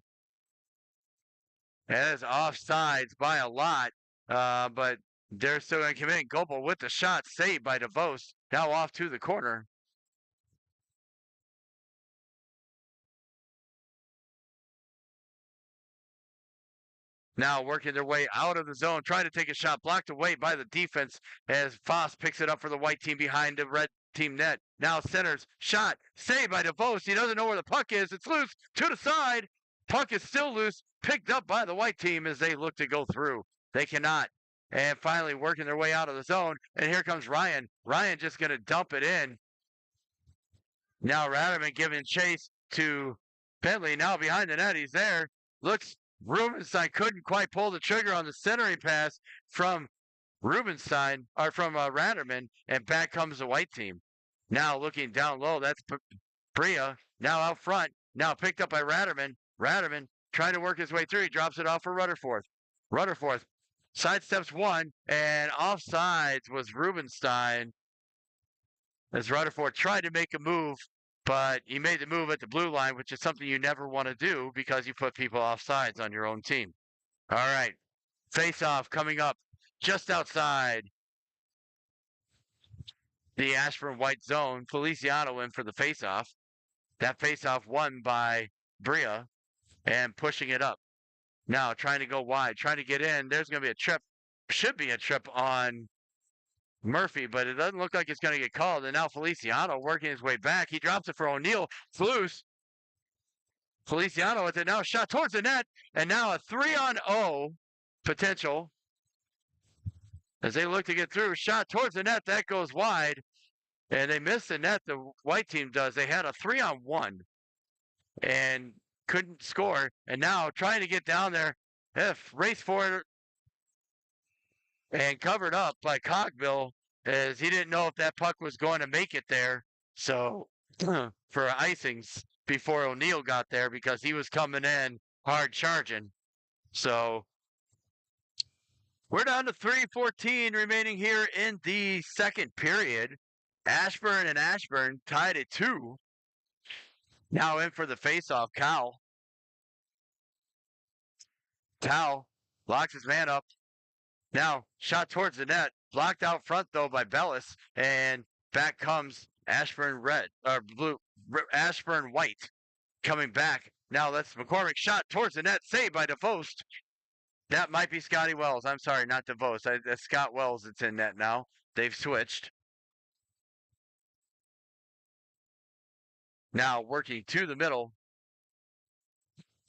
That is offsides by a lot. But they're still going to come in. Gopal with the shot saved by DeVos. Now off to the corner. Now working their way out of the zone, trying to take a shot, blocked away by the defense as Foss picks it up for the white team behind the red team net. Now centers, shot, saved by DeVos. He doesn't know where the puck is. It's loose to the side. Puck is still loose, picked up by the white team as they look to go through. They cannot. And finally working their way out of the zone. And here comes Ryan. Ryan just going to dump it in. Now Radaman giving chase to Bentley. Now behind the net, he's there. Looks Rubenstein couldn't quite pull the trigger on the centering pass from Rubenstein or from Ratterman, and back comes the white team. Now looking down low, that's Bria. Now out front, now picked up by Ratterman. Ratterman trying to work his way through. He drops it off for Rutherford. Rutherford sidesteps one, and offsides was Rubenstein as Rutherford tried to make a move. But he made the move at the blue line, which is something you never want to do because you put people off sides on your own team. All right. Face-off coming up just outside the Ashburn white zone. Feliciano in for the face-off. That face-off won by Bria and pushing it up. Now trying to go wide, trying to get in. There's going to be a trip. Should be a trip on Murphy, but it doesn't look like it's going to get called. And now Feliciano working his way back. He drops it for O'Neal. It's loose. Feliciano with it now. Shot towards the net. And now a 3-on-0 potential. As they look to get through. Shot towards the net. That goes wide. And they missed the net. The white team does. They had a 3-on-1. And couldn't score. And now trying to get down there. Race for it. and covered up by Cogbill as he didn't know if that puck was going to make it there. So for icings before O'Neill got there because he was coming in hard charging. So we're down to 3:14 remaining here in the second period. Ashburn and Ashburn tied at 2. Now in for the faceoff, Cal. Cal locks his man up. Now shot towards the net, blocked out front though by Bellis, and back comes Ashburn red or blue, Ashburn white coming back. Now that's McCormick shot towards the net, saved by DeVost. That might be Scotty Wells. I'm sorry, not DeVost. That's Scott Wells that's in net now. They've switched. Now working to the middle.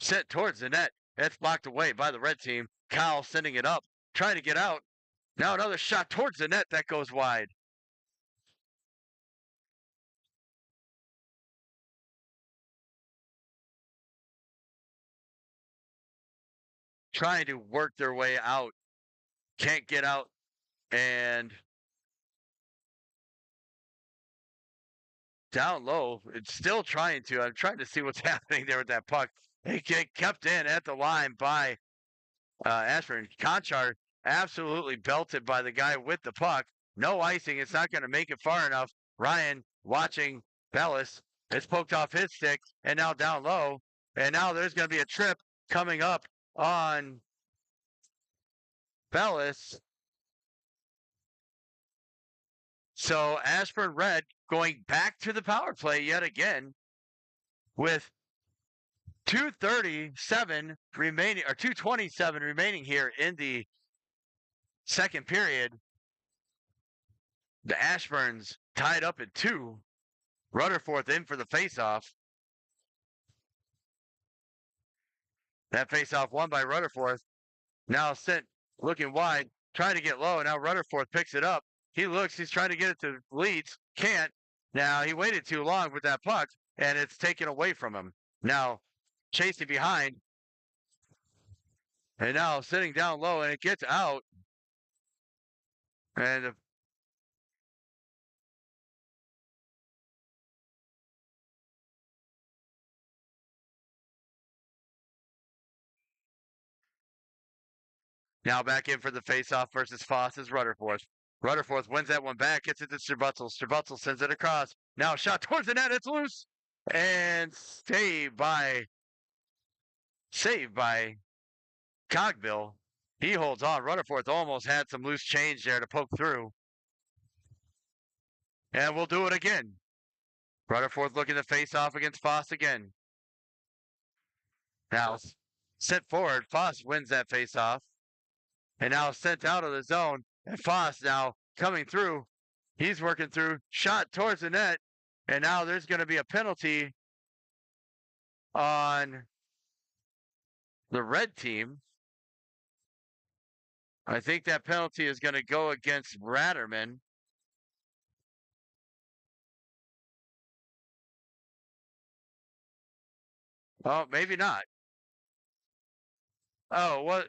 Sent towards the net. That's blocked away by the red team. Kyle sending it up, trying to get out. Now another shot towards the net that goes wide. Trying to work their way out. Can't get out. And down low, it's still trying to. I'm trying to see what's happening there with that puck. It kept in at the line by Ashburn. Conchar absolutely belted by the guy with the puck. No icing. It's not going to make it far enough. Ryan watching Bellis. It's poked off his stick and now down low. And now there's going to be a trip coming up on Bellis. So Ashburn Red going back to the power play yet again with 2:37 remaining or 2:27 remaining here in the second period. The Ashburns tied up at 2. Rutherford in for the faceoff. That faceoff won by Rutherford. Now sent looking wide, trying to get low. Now Rutherford picks it up. He looks, he's trying to get it to Leeds. Can't. Now he waited too long with that puck, and it's taken away from him. Now chasing behind. And now sitting down low, and it gets out. And now back in for the faceoff versus Foss is Rutherford. Rutherford wins that one back, gets it to Strabutzel. Strabutzel sends it across. Now shot towards the net, it's loose. And saved by Cogbill. He holds on. Rutherford almost had some loose change there to poke through. And we'll do it again. Rutherford looking to face off against Foss again. Now sent forward. Foss wins that face off. And now sent out of the zone. And Foss now coming through. He's working through. Shot towards the net. And now there's going to be a penalty on the red team. I think that penalty is going to go against Ratterman. Oh, maybe not. Oh, what?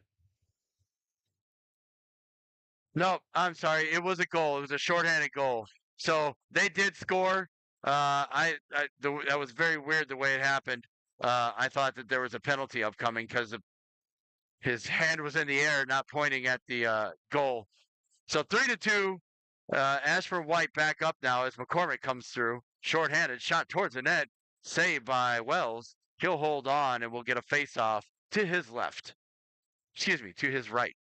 No, I'm sorry. It was a goal. It was a shorthanded goal. So they did score. That was very weird the way it happened. I thought that there was a penalty upcoming because his hand was in the air, not pointing at the goal. So 3-2. Ashford White back up now as McCormick comes through. Shorthanded shot towards the net. Saved by Wells. He'll hold on and we'll get a face-off to his left. Excuse me, to his right.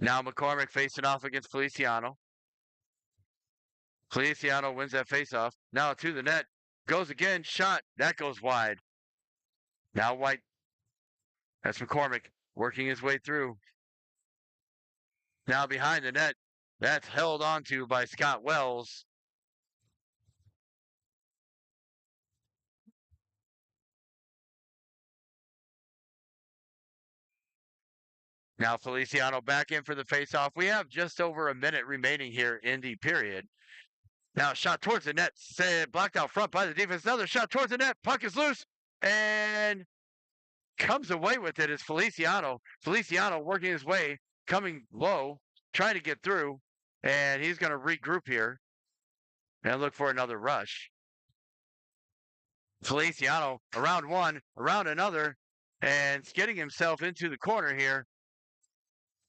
Now McCormick facing off against Feliciano. Feliciano wins that faceoff. Now to the net. Goes again. Shot. That goes wide. Now White. That's McCormick working his way through. Now behind the net. That's held onto by Scott Wells. Now Feliciano back in for the faceoff. We have just over a minute remaining here in the period. Now shot towards the net, blocked out front by the defense. Another shot towards the net. Puck is loose, and comes away with it is Feliciano. Feliciano working his way, coming low, trying to get through, and he's going to regroup here and look for another rush. Feliciano around one, around another, and getting himself into the corner here,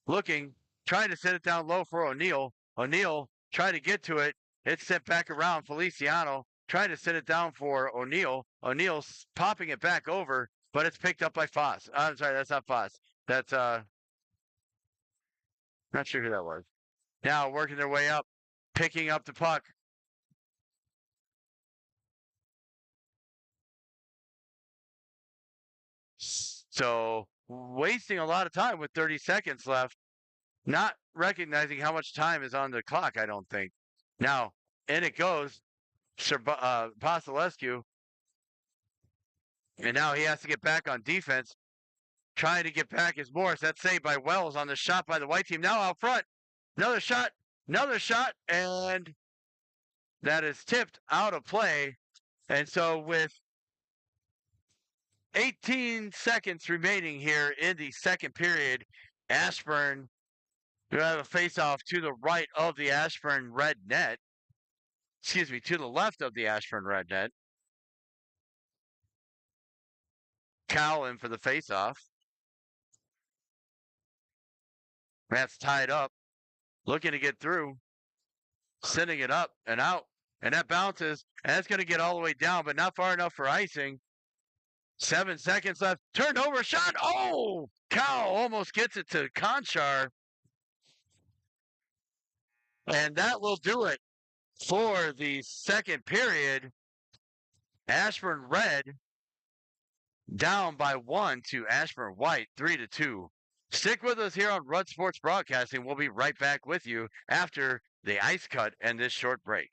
looking, trying to set it down low for O'Neal. O'Neal trying to get to it. It's sent back around. Feliciano trying to set it down for O'Neal. O'Neal's popping it back over, but it's picked up by Foss. I'm sorry, that's not Foss. That's not sure who that was. Now working their way up, picking up the puck. So wasting a lot of time with 30 seconds left, not recognizing how much time is on the clock, I don't think. Now, in it goes, Pasalescu, and now he has to get back on defense. Trying to get back is Morris. That's saved by Wells on the shot by the white team. Now out front. Another shot, and that is tipped out of play. And so with 18 seconds remaining here in the second period, Ashburn will have a face-off to the right of the Ashburn red net. Excuse me, to the left of the Ashburn red net. Cowan for the face-off. That's tied up. Looking to get through. Sending it up and out. And that bounces. And that's going to get all the way down, but not far enough for icing. 7 seconds left. Turned over. Shot. Oh! Cow almost gets it to Conchar. And that will do it for the second period. Ashburn Red down by 1 to Ashburn White, 3-2. Stick with us here on Rud Sports Broadcasting. We'll be right back with you after the ice cut and this short break.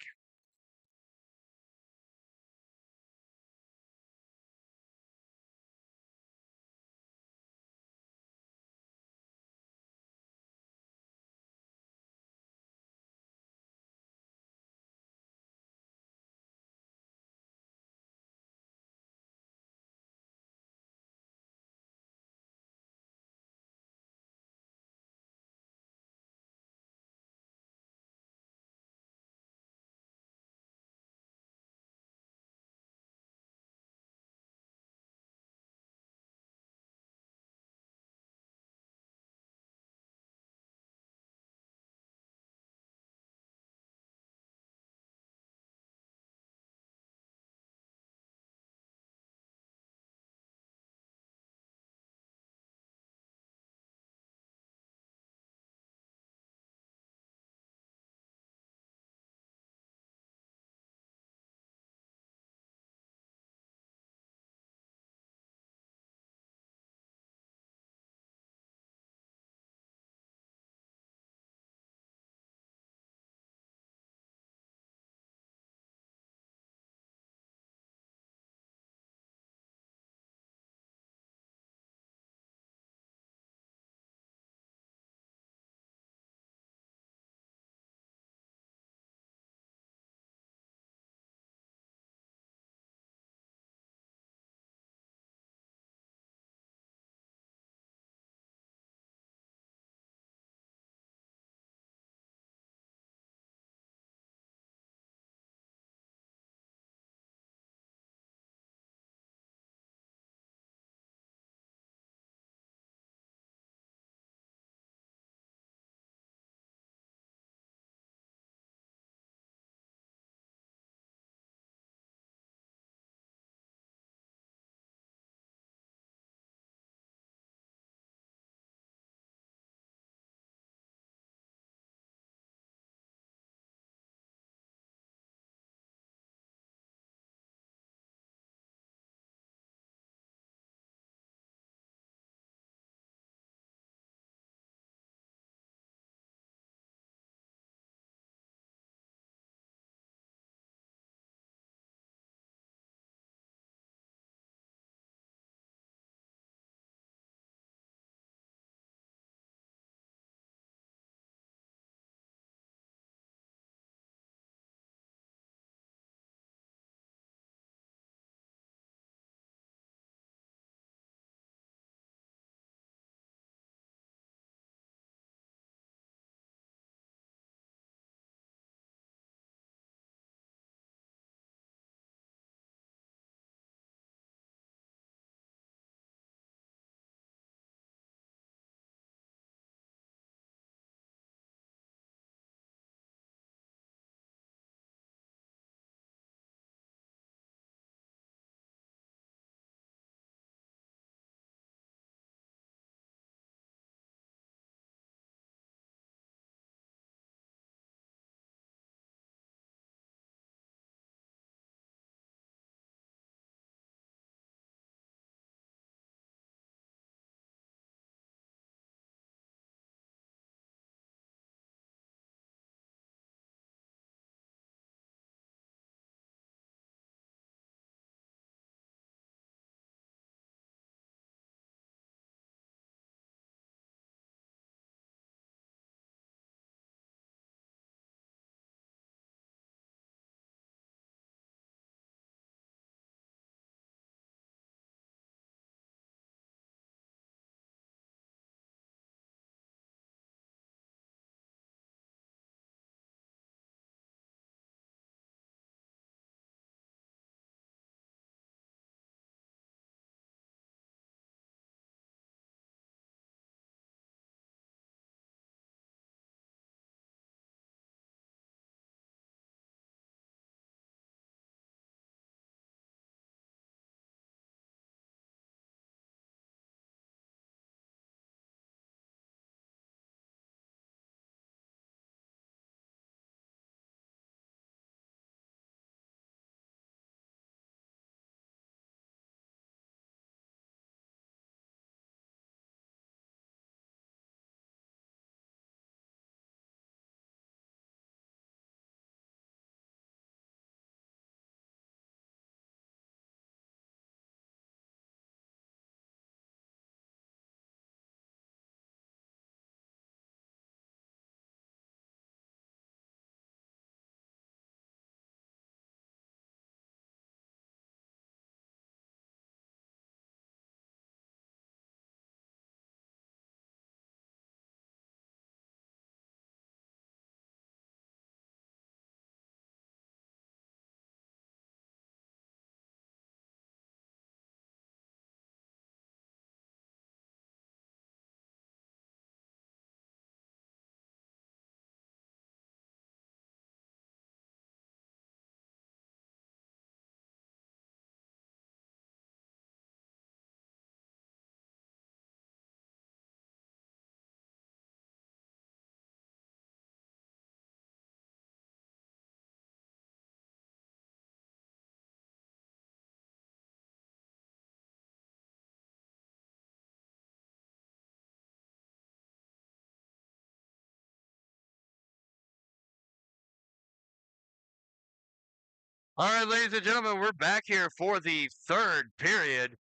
All right, ladies and gentlemen, we're back here for the third period.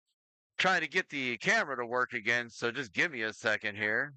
Trying to get the camera to work again, so just give me a second here.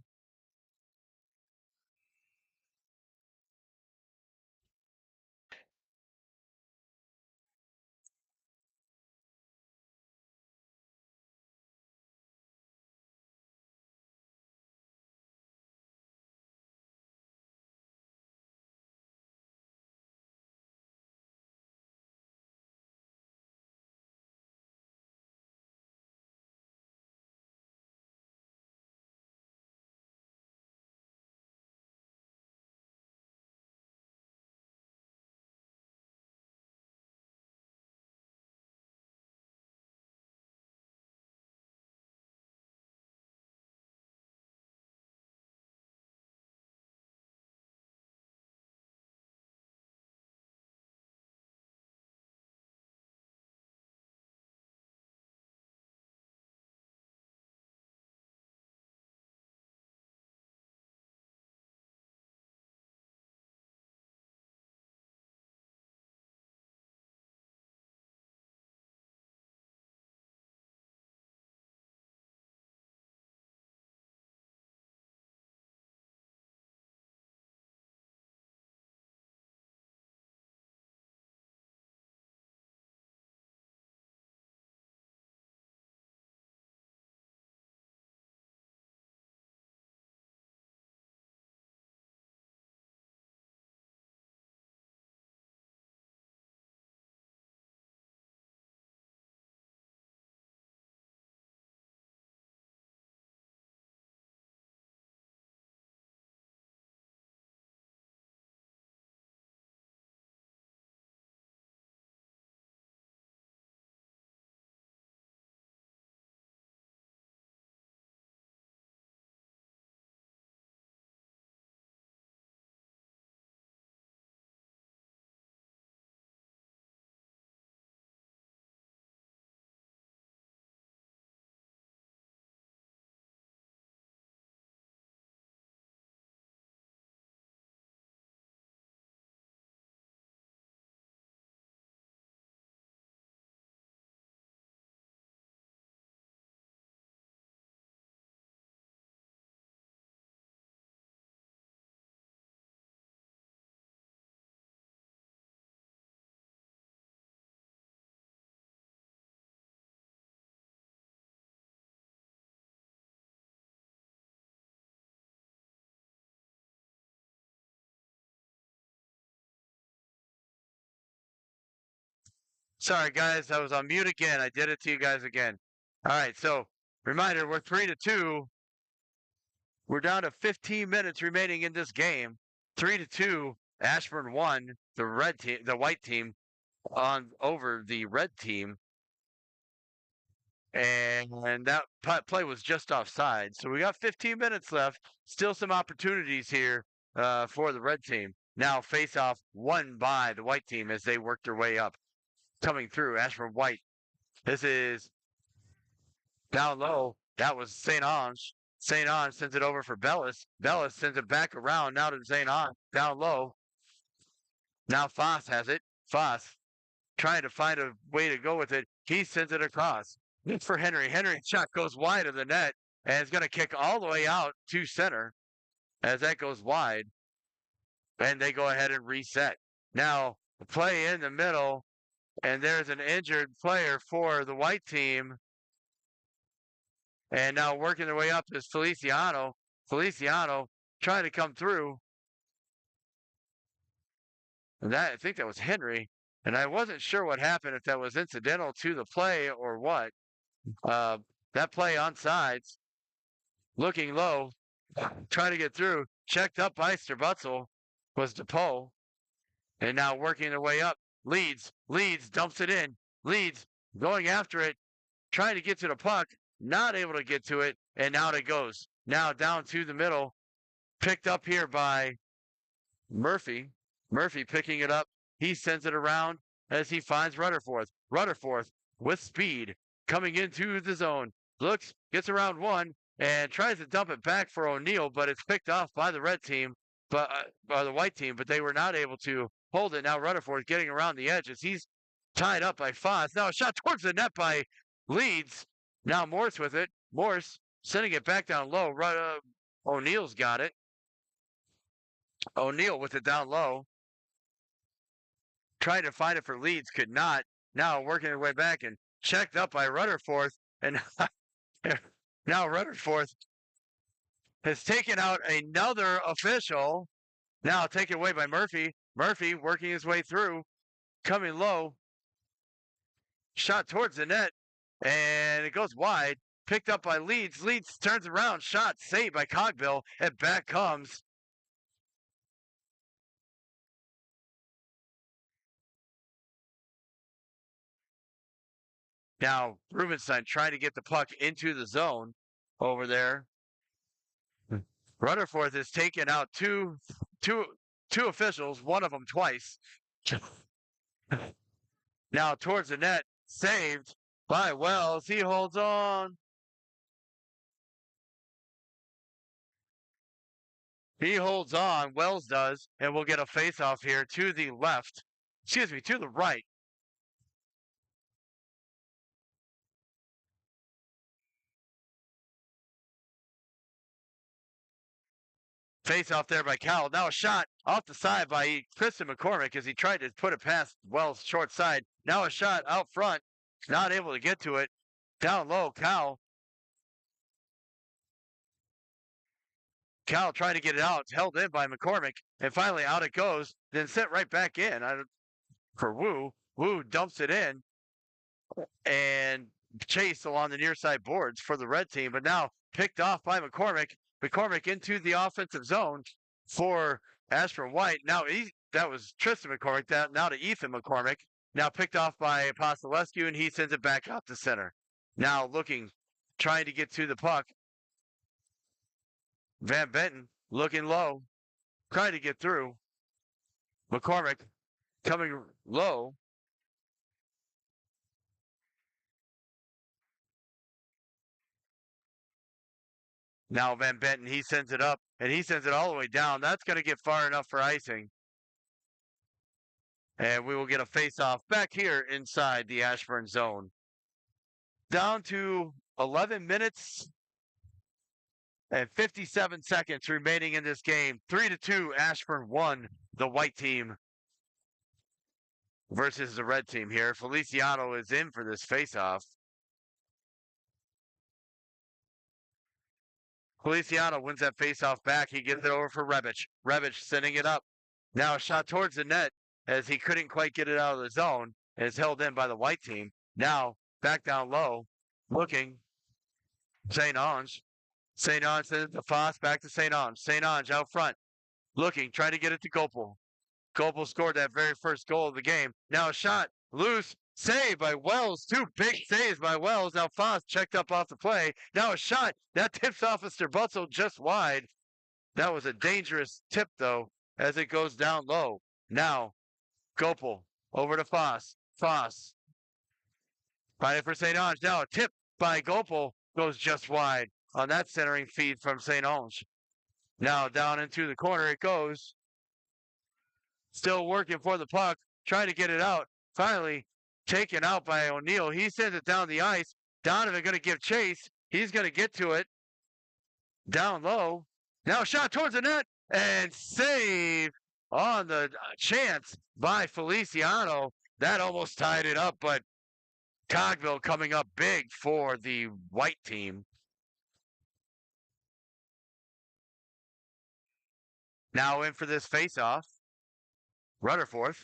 Sorry, guys, I was on mute again. I did it to you guys again. All right, so reminder: we're 3-2. We're down to 15 minutes remaining in this game. 3-2. Ashburn won. The white team, on over the red team, and that play was just offside. So we got 15 minutes left. Still some opportunities here for the red team. Now face off won by the white team as they work their way up. Coming through, Ashburn White. This is down low. That was St. Ange. St. Ange sends it over for Bellis. Bellis sends it back around now to St. Ange. Down low. Now Foss has it. Foss trying to find a way to go with it. He sends it across. It's for Henry. Henry's shot goes wide of the net and is going to kick all the way out to center as that goes wide. And they go ahead and reset. Now, the play in the middle, and there's an injured player for the white team. And now working their way up is Feliciano. Feliciano trying to come through. And I think that was Henry. And I wasn't sure what happened, if that was incidental to the play or what. That play on sides, looking low, trying to get through, checked up by Sterbutzel, was DePaul. And now working their way up. Leeds, dumps it in. Leeds going after it, trying to get to the puck, not able to get to it, and out it goes. Now down to the middle, picked up here by Murphy. Murphy picking it up. He sends it around as he finds Rutherford. Rutherford with speed coming into the zone. Looks, gets around one, and tries to dump it back for O'Neill, but it's picked off by the red team, by the white team, but they were not able to hold it. Now Rutherford getting around the edge as he's tied up by Foss. Now a shot towards the net by Leeds. Now Morse with it. Morse sending it back down low. O'Neill's got it. O'Neill with it down low. Tried to find it for Leeds, could not. Now working her way back and checked up by Rutherford. And now Rutherford has taken out another official. Now taken away by Murphy. Murphy working his way through, coming low. Shot towards the net, and it goes wide. Picked up by Leeds. Leeds turns around. Shot saved by Cogbill, and back comes. Now Rubenstein trying to get the puck into the zone over there. Rutherford has taken out two officials, one of them twice. Now towards the net, saved by Wells. He holds on. He holds on. Wells does, and we'll get a face-off here to the left. Excuse me, to the right. Face off there by Cowell. Now a shot off the side by Kristen McCormick as he tried to put it past Wells' short side. Now a shot out front. Not able to get to it. Down low, Cowell. Cowell trying to get it out. It's held in by McCormick. And finally out it goes. Then sent right back in for Wu. Wu dumps it in. And chase along the near side boards for the red team. But now picked off by McCormick. McCormick into the offensive zone for Ashburn White. Now that was Tristan McCormick. Now to Ethan McCormick. Now picked off by Apostolescu, and he sends it back out to center. Now looking, trying to get to the puck. Van Benton looking low, trying to get through. McCormick coming low. Now Van Benton, he sends it up, and he sends it all the way down. That's going to get far enough for icing. And we will get a face-off back here inside the Ashburn zone. Down to 11 minutes and 57 seconds remaining in this game. 3-2, Ashburn won the white team versus the red team here. Feliciano is in for this face-off. Feliciano wins that face-off back. He gets it over for Rebic. Rebic sending it up. Now a shot towards the net as he couldn't quite get it out of the zone. And is held in by the white team. Now back down low, looking. St. Ange. St. Ange sends it to Foss, back to St. Ange. St. Ange out front, looking, trying to get it to Gopel. Gopel scored that very first goal of the game. Now a shot, loose, saved by Wells. Two big saves by Wells. Now Foss checked up off the play. Now a shot, that tips off of Sterbutzel just wide. That was a dangerous tip, though, as it goes down low. Now, Gopel over to Foss. Foss fighting for St. Ange. Now a tip by Gopel goes just wide on that centering feed from St. Ange. Now down into the corner it goes. Still working for the puck, trying to get it out. Finally taken out by O'Neill. He sends it down the ice. Donovan going to give chase. He's going to get to it. Down low. Now shot towards the net and save on the chance by Feliciano. That almost tied it up, but Cogville coming up big for the white team. Now in for this face-off. Rutherford.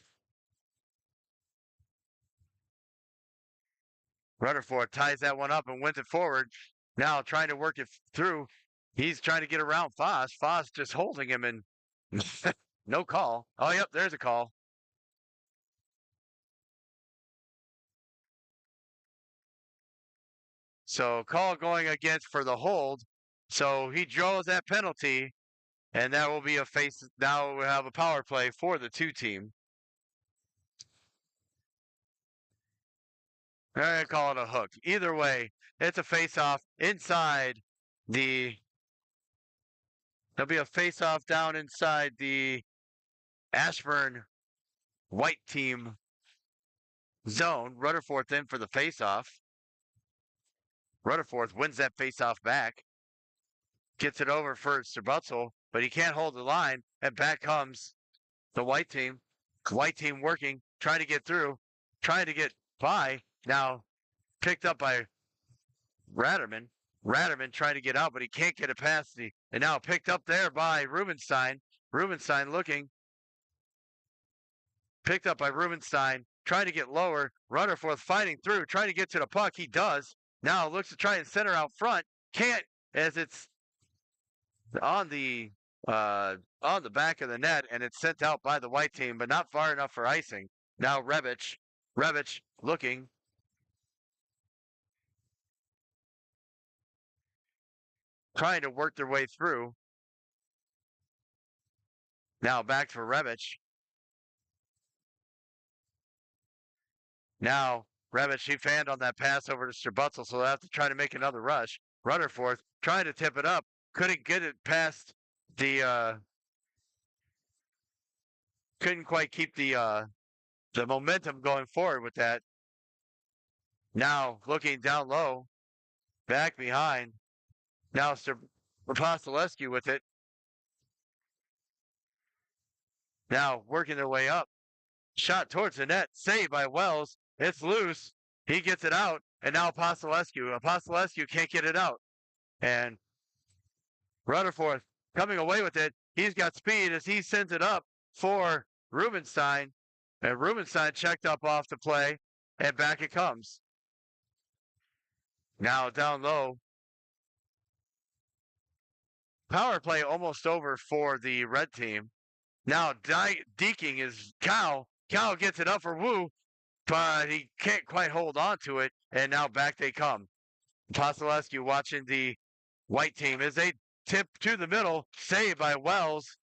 Rutherford ties that one up and wins it forward. Now trying to work it through. He's trying to get around Foss. Foss just holding him and no call. Oh, yep, there's a call. So call going against for the hold. So he draws that penalty, and that will be a face. Now we'll have a power play for the two team. I call it a hook. Either way, it's a face-off inside the. There'll be a face-off down inside the Ashburn white team zone. Rutherford in for the faceoff. Rutherford wins that faceoff back. Gets it over for Strbutzel, but he can't hold the line. And back comes the white team. White team working, trying to get through, trying to get by. Now picked up by Ratterman. Ratterman trying to get out, but he can't get it past the. And now picked up there by Rubenstein. Rubenstein looking. Picked up by Rubenstein, trying to get lower. Rutherford fighting through, trying to get to the puck. He does. Now looks to try and center out front. Can't, as it's on the back of the net, and it's sent out by the white team, but not far enough for icing. Now Rebic looking. Trying to work their way through. Now back for Rebic. Now Rebic, he fanned on that pass over to Strbutzel, so they'll have to try to make another rush. Rutherford trying to tip it up. Couldn't get it past the couldn't quite keep the momentum going forward with that. Now looking down low, back behind. Now Apostolescu with it. Now working their way up. Shot towards the net. Saved by Wells. It's loose. He gets it out. And now Apostolescu. Apostolescu can't get it out. And Rutherford coming away with it. He's got speed as he sends it up for Rubenstein. And Rubenstein checked up off the play. And back it comes. Now down low. Power play almost over for the red team. Now deking is Cal. Cal gets it up for Wu, but he can't quite hold on to it. And now back they come. Apostolescu watching the white team as they tip to the middle. Saved by Wells.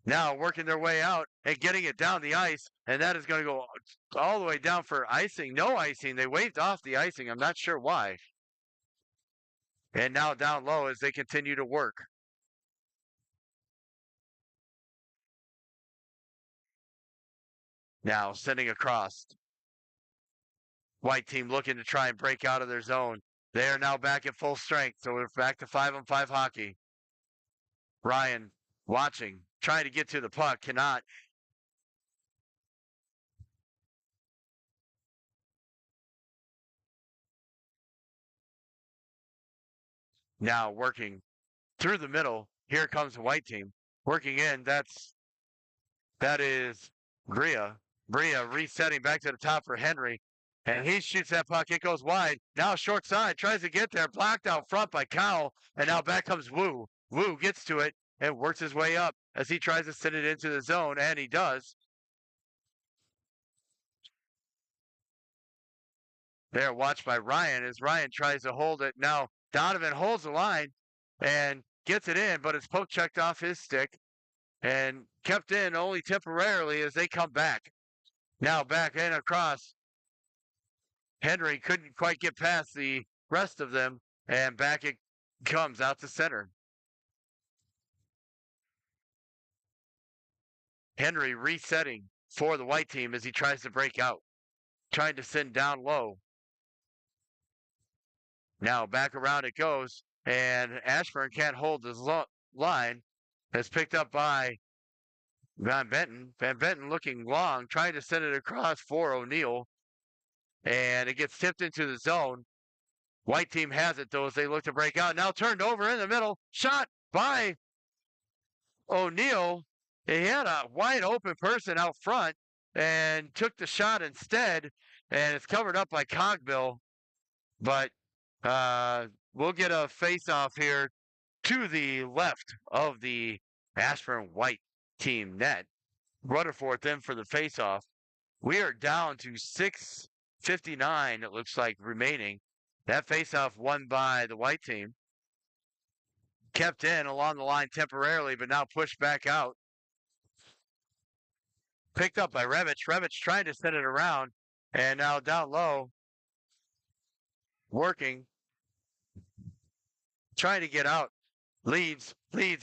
Now working their way out and getting it down the ice. And that is going to go all the way down for icing. No icing. They waved off the icing. I'm not sure why. And now down low as they continue to work. Now sending across. White team looking to try and break out of their zone. They are now back at full strength, so we're back to 5-on-5 hockey. Ryan watching, trying to get to the puck, cannot. Now working through the middle. Here comes the white team. Working in, that is Bria. Bria resetting back to the top for Henry. And he shoots that puck. It goes wide. Now short side. Tries to get there. Blocked out front by Cowell. And now back comes Wu. Wu gets to it and works his way up as he tries to send it into the zone. And he does. There, watched by Ryan as Ryan tries to hold it. Now Donovan holds the line and gets it in, but it's poke checked off his stick and kept in only temporarily as they come back. Now back in across. Henry couldn't quite get past the rest of them, and back it comes out to center. Henry resetting for the white team as he tries to break out, trying to send down low. Now back around it goes, and Ashburn can't hold his line. It's picked up by Van Benton. Van Benton looking long, trying to send it across for O'Neill. And it gets tipped into the zone. White team has it, though, as they look to break out. Now turned over in the middle. Shot by O'Neill. He had a wide open person out front and took the shot instead. And it's covered up by Cogbill. But we'll get a face-off here to the left of the Ashburn white team net. Rutherford in for the face-off. We are down to 6:59, it looks like, remaining. That face-off won by the white team. Kept in along the line temporarily, but now pushed back out. Picked up by Rebic. Rebic trying to send it around. And now down low. Working. Trying to get out. Leads,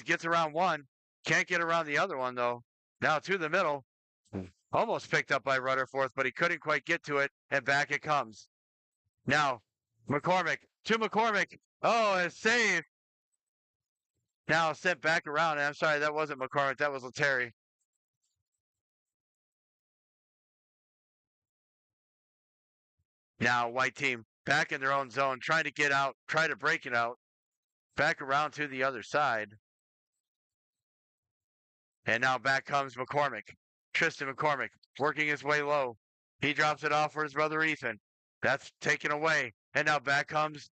gets around one. Can't get around the other one, though. Now to the middle. Almost picked up by Rutherford, but he couldn't quite get to it, and back it comes. Now, McCormick to McCormick. Oh, and save. Now sent back around. And I'm sorry, that wasn't McCormick. That was Letary. Now, white team back in their own zone, trying to get out, try to break it out. Back around to the other side. And now back comes McCormick. Tristan McCormick working his way low. He drops it off for his brother Ethan. That's taken away. And now back comes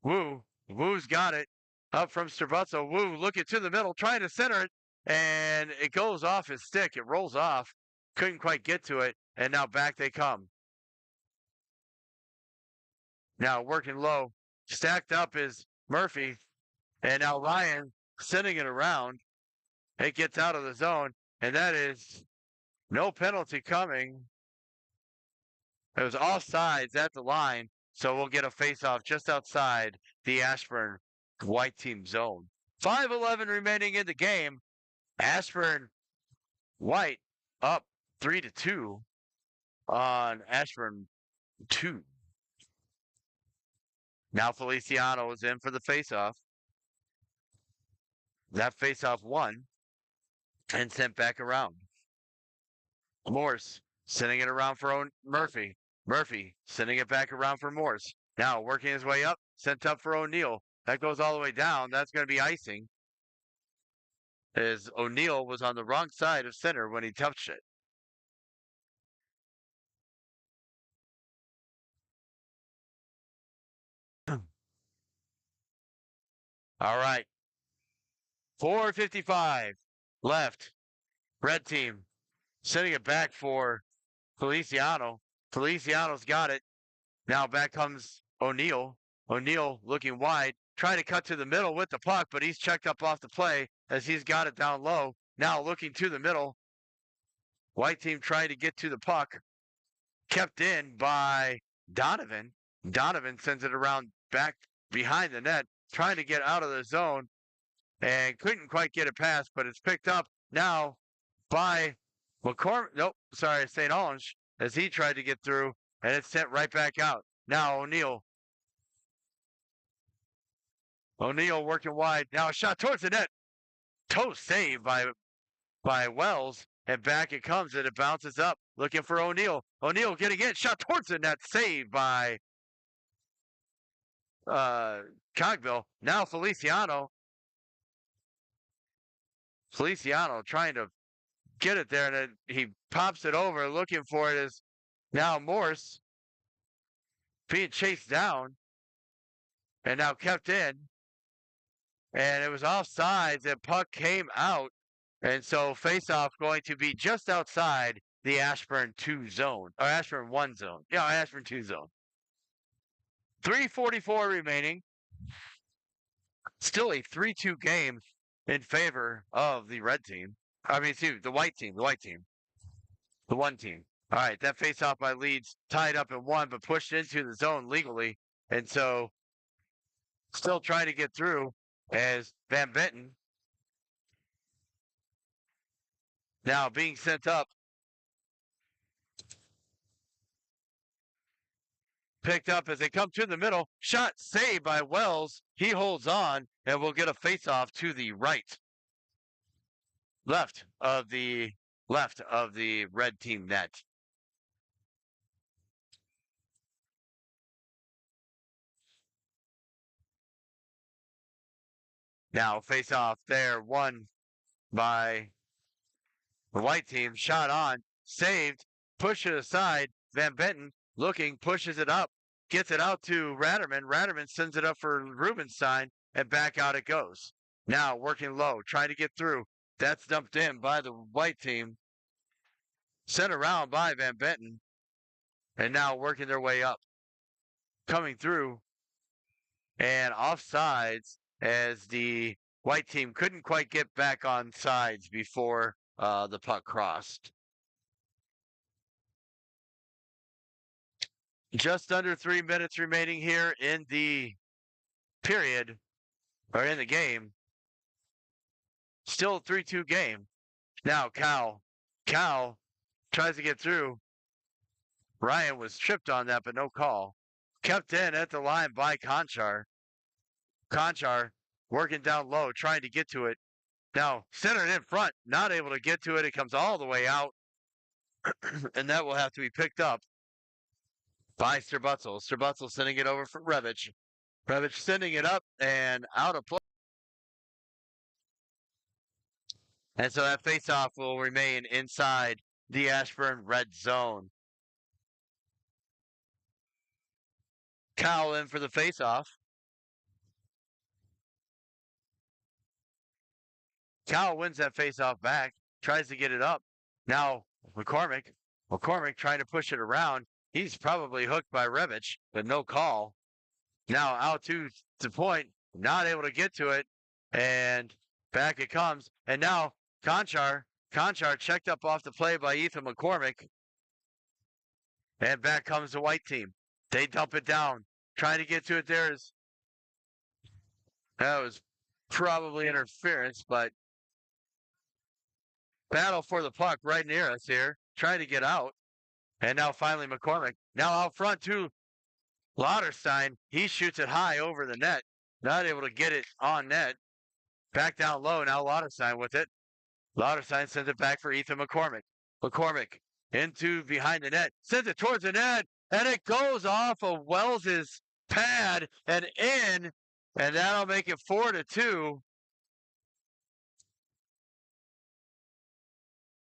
Wu. Wu's got it. Up from Strabuzzo. Wu looking to the middle, trying to center it. And it goes off his stick. It rolls off. Couldn't quite get to it. And now back they come. Now working low. Stacked up is Murphy. And now Ryan sending it around. It gets out of the zone. And that is no penalty coming. It was offsides at the line. So we'll get a face-off just outside the Ashburn white team zone. 5:11 remaining in the game. Ashburn white up 3-2 on Ashburn 2. Now Feliciano is in for the face-off. That face-off won and sent back around. Morse sending it around for Murphy. Murphy sending it back around for Morse. Now working his way up, sent up for O'Neal. That goes all the way down. That's going to be icing. As O'Neal was on the wrong side of center when he touched it. All right. 4:55 left. Red team sending it back for Feliciano. Feliciano's got it. Now back comes O'Neal. O'Neal looking wide, trying to cut to the middle with the puck, but he's checked up off the play as he's got it down low. Now looking to the middle. White team trying to get to the puck. Kept in by Donovan. Donovan sends it around back behind the net, trying to get out of the zone and couldn't quite get it past, but it's picked up now by McCormick. Nope, sorry, St. Ange, as he tried to get through, and it's sent right back out. Now O'Neal. O'Neal working wide. Now a shot towards the net. Toe save by Wells, and back it comes, and it bounces up, looking for O'Neal. O'Neal getting in, shot towards the net, saved by Cogville. Now Feliciano. Feliciano trying to get it there, and then he pops it over, looking for it is now Morse being chased down, and now kept in, and it was offsides, and puck came out, and so face-off going to be just outside the Ashburn 2 zone, or Ashburn 1 zone. Yeah, Ashburn 2 zone. 3:44 remaining. Still a 3-2 game in favor of the red team. I mean, the white team. The one team. All right, that face-off by Leeds tied up in one, but pushed into the zone legally. And so still trying to get through as Van Benton now being sent up. Picked up as they come to the middle. Shot saved by Wells. He holds on, and we'll get a face-off to the right. Left of the red team net. Now face off there, won by the white team. Shot on, saved, push it aside. Van Benton looking, pushes it up, gets it out to Ratterman. Ratterman sends it up for Rubenstein, and back out it goes. Now working low, trying to get through. That's dumped in by the white team. Sent around by Van Benton. And now working their way up. Coming through. And offsides as the white team couldn't quite get back on sides before the puck crossed. Just under 3 minutes remaining here in the period, or in the game. Still a 3-2 game. Now Cal Cal tries to get through. Ryan was tripped on that, but no call. Kept in at the line by Conchar. Conchar working down low, trying to get to it. Now, centered in front, not able to get to it. It comes all the way out, and that will have to be picked up by Strabutzel. Strabutzel sending it over for Revich. Revich sending it up and out of play. And so that faceoff will remain inside the Ashburn red zone. Cal in for the faceoff. Cal wins that faceoff back, tries to get it up. Now McCormick trying to push it around. He's probably hooked by Revich, but no call. Now out to the point, not able to get to it, and back it comes. And now Conchar checked up off the play by Ethan McCormick. And back comes the white team. They dump it down, trying to get to it. That was probably interference, but battle for the puck right near us here, trying to get out. And now finally McCormick. Now out front to Lauterstein. He shoots it high over the net. Not able to get it on net. Back down low. Now Lauterstein with it. Lauterstein sends it back for Ethan McCormick. McCormick into behind the net. Sends it towards the net. And it goes off of Wells's pad and in. And that'll make it 4-2.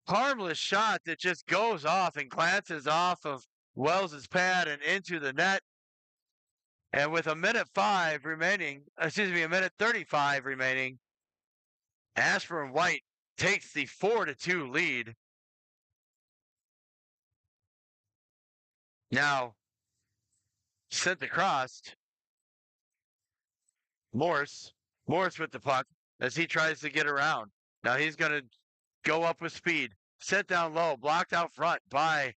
Harmless shot that just goes off and glances off of Wells's pad and into the net. And with a minute 35 remaining, Ashburn White takes the 4-2 lead. Now, sent across. Morse with the puck as he tries to get around. Now he's going to go up with speed. Set down low, blocked out front by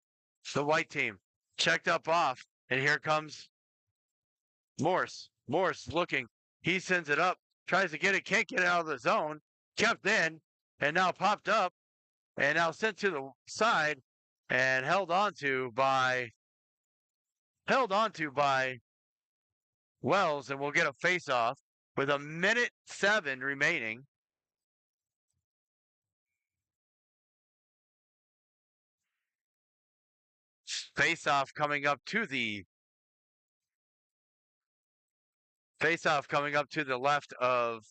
the white team. Checked up off, and here comes Morse. Morse looking. He sends it up, tries to get it, can't get it out of the zone. Kept in, and now popped up, and now sent to the side, and held on to by Wells, and we'll get a face-off with a minute 7 remaining. Face-off coming up to the left of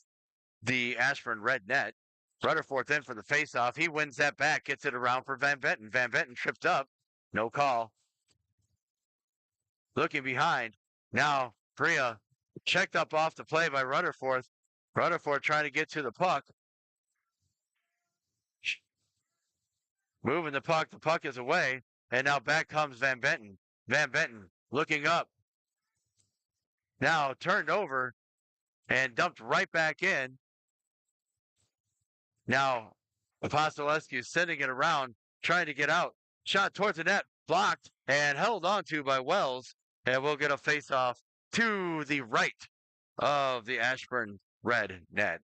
the Ashburn red net. Rutherford in for the face-off. He wins that back, gets it around for Van Betten. Van Betten tripped up. No call. Looking behind. Now, Bria checked up off the play by Rutherford. Rutherford trying to get to the puck. Moving the puck. The puck is away. And now back comes Van Betten. Van Betten looking up. Now turned over and dumped right back in. Now Apostolescu sending it around, trying to get out. Shot towards the net, blocked and held onto by Wells. And we'll get a face-off to the right of the Ashburn red net.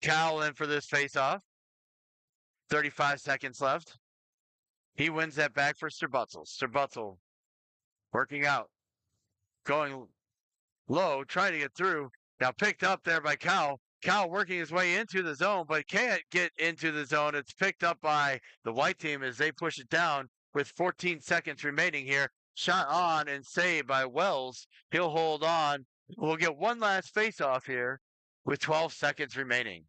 Cal in for this face-off. 35 seconds left. He wins that back for Strabutzel. Strabutzel working out. Going low, trying to get through. Now picked up there by Cal. Cal working his way into the zone, but can't get into the zone. It's picked up by the white team as they push it down with 14 seconds remaining here. Shot on and saved by Wells. He'll hold on. We'll get one last face-off here with 12 seconds remaining.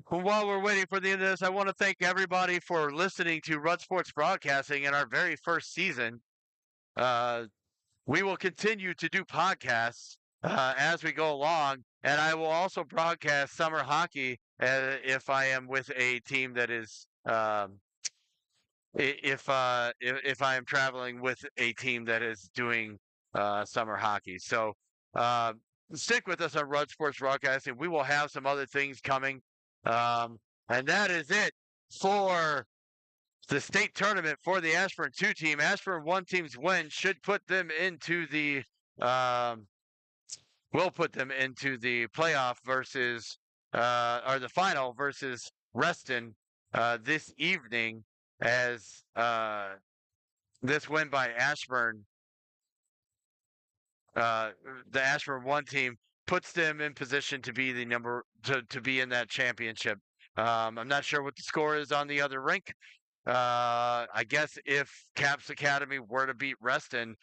While we're waiting for the end of this, I want to thank everybody for listening to Rud Sports Broadcasting in our very first season. We will continue to do podcasts as we go along, and I will also broadcast summer hockey if I am with a team that is if I am traveling with a team that is doing summer hockey. So stick with us on Run Sports Broadcasting. We will have some other things coming. Um, and that is it for the state tournament for the Ashburn 2 team. Ashburn 1 team's win should put them into the will put them into the playoff versus or the final versus Reston this evening as this win by Ashburn, the Ashburn 1 team puts them in position to be the to be in that championship. I'm not sure what the score is on the other rink. I guess if Caps Academy were to beat Reston,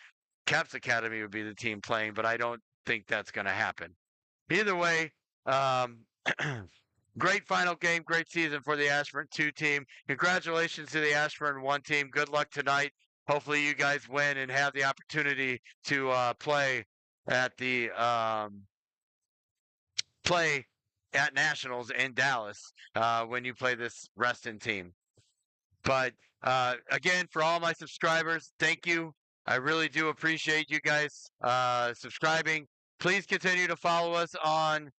Caps Academy would be the team playing, but I don't think that's going to happen. Either way, um, great final game, great season for the Ashburn 2 team. Congratulations to the Ashburn 1 team. Good luck tonight. Hopefully, you guys win and have the opportunity to play at the play at Nationals in Dallas when you play this Reston team. But again, for all my subscribers, thank you. I really do appreciate you guys subscribing. Please continue to follow us on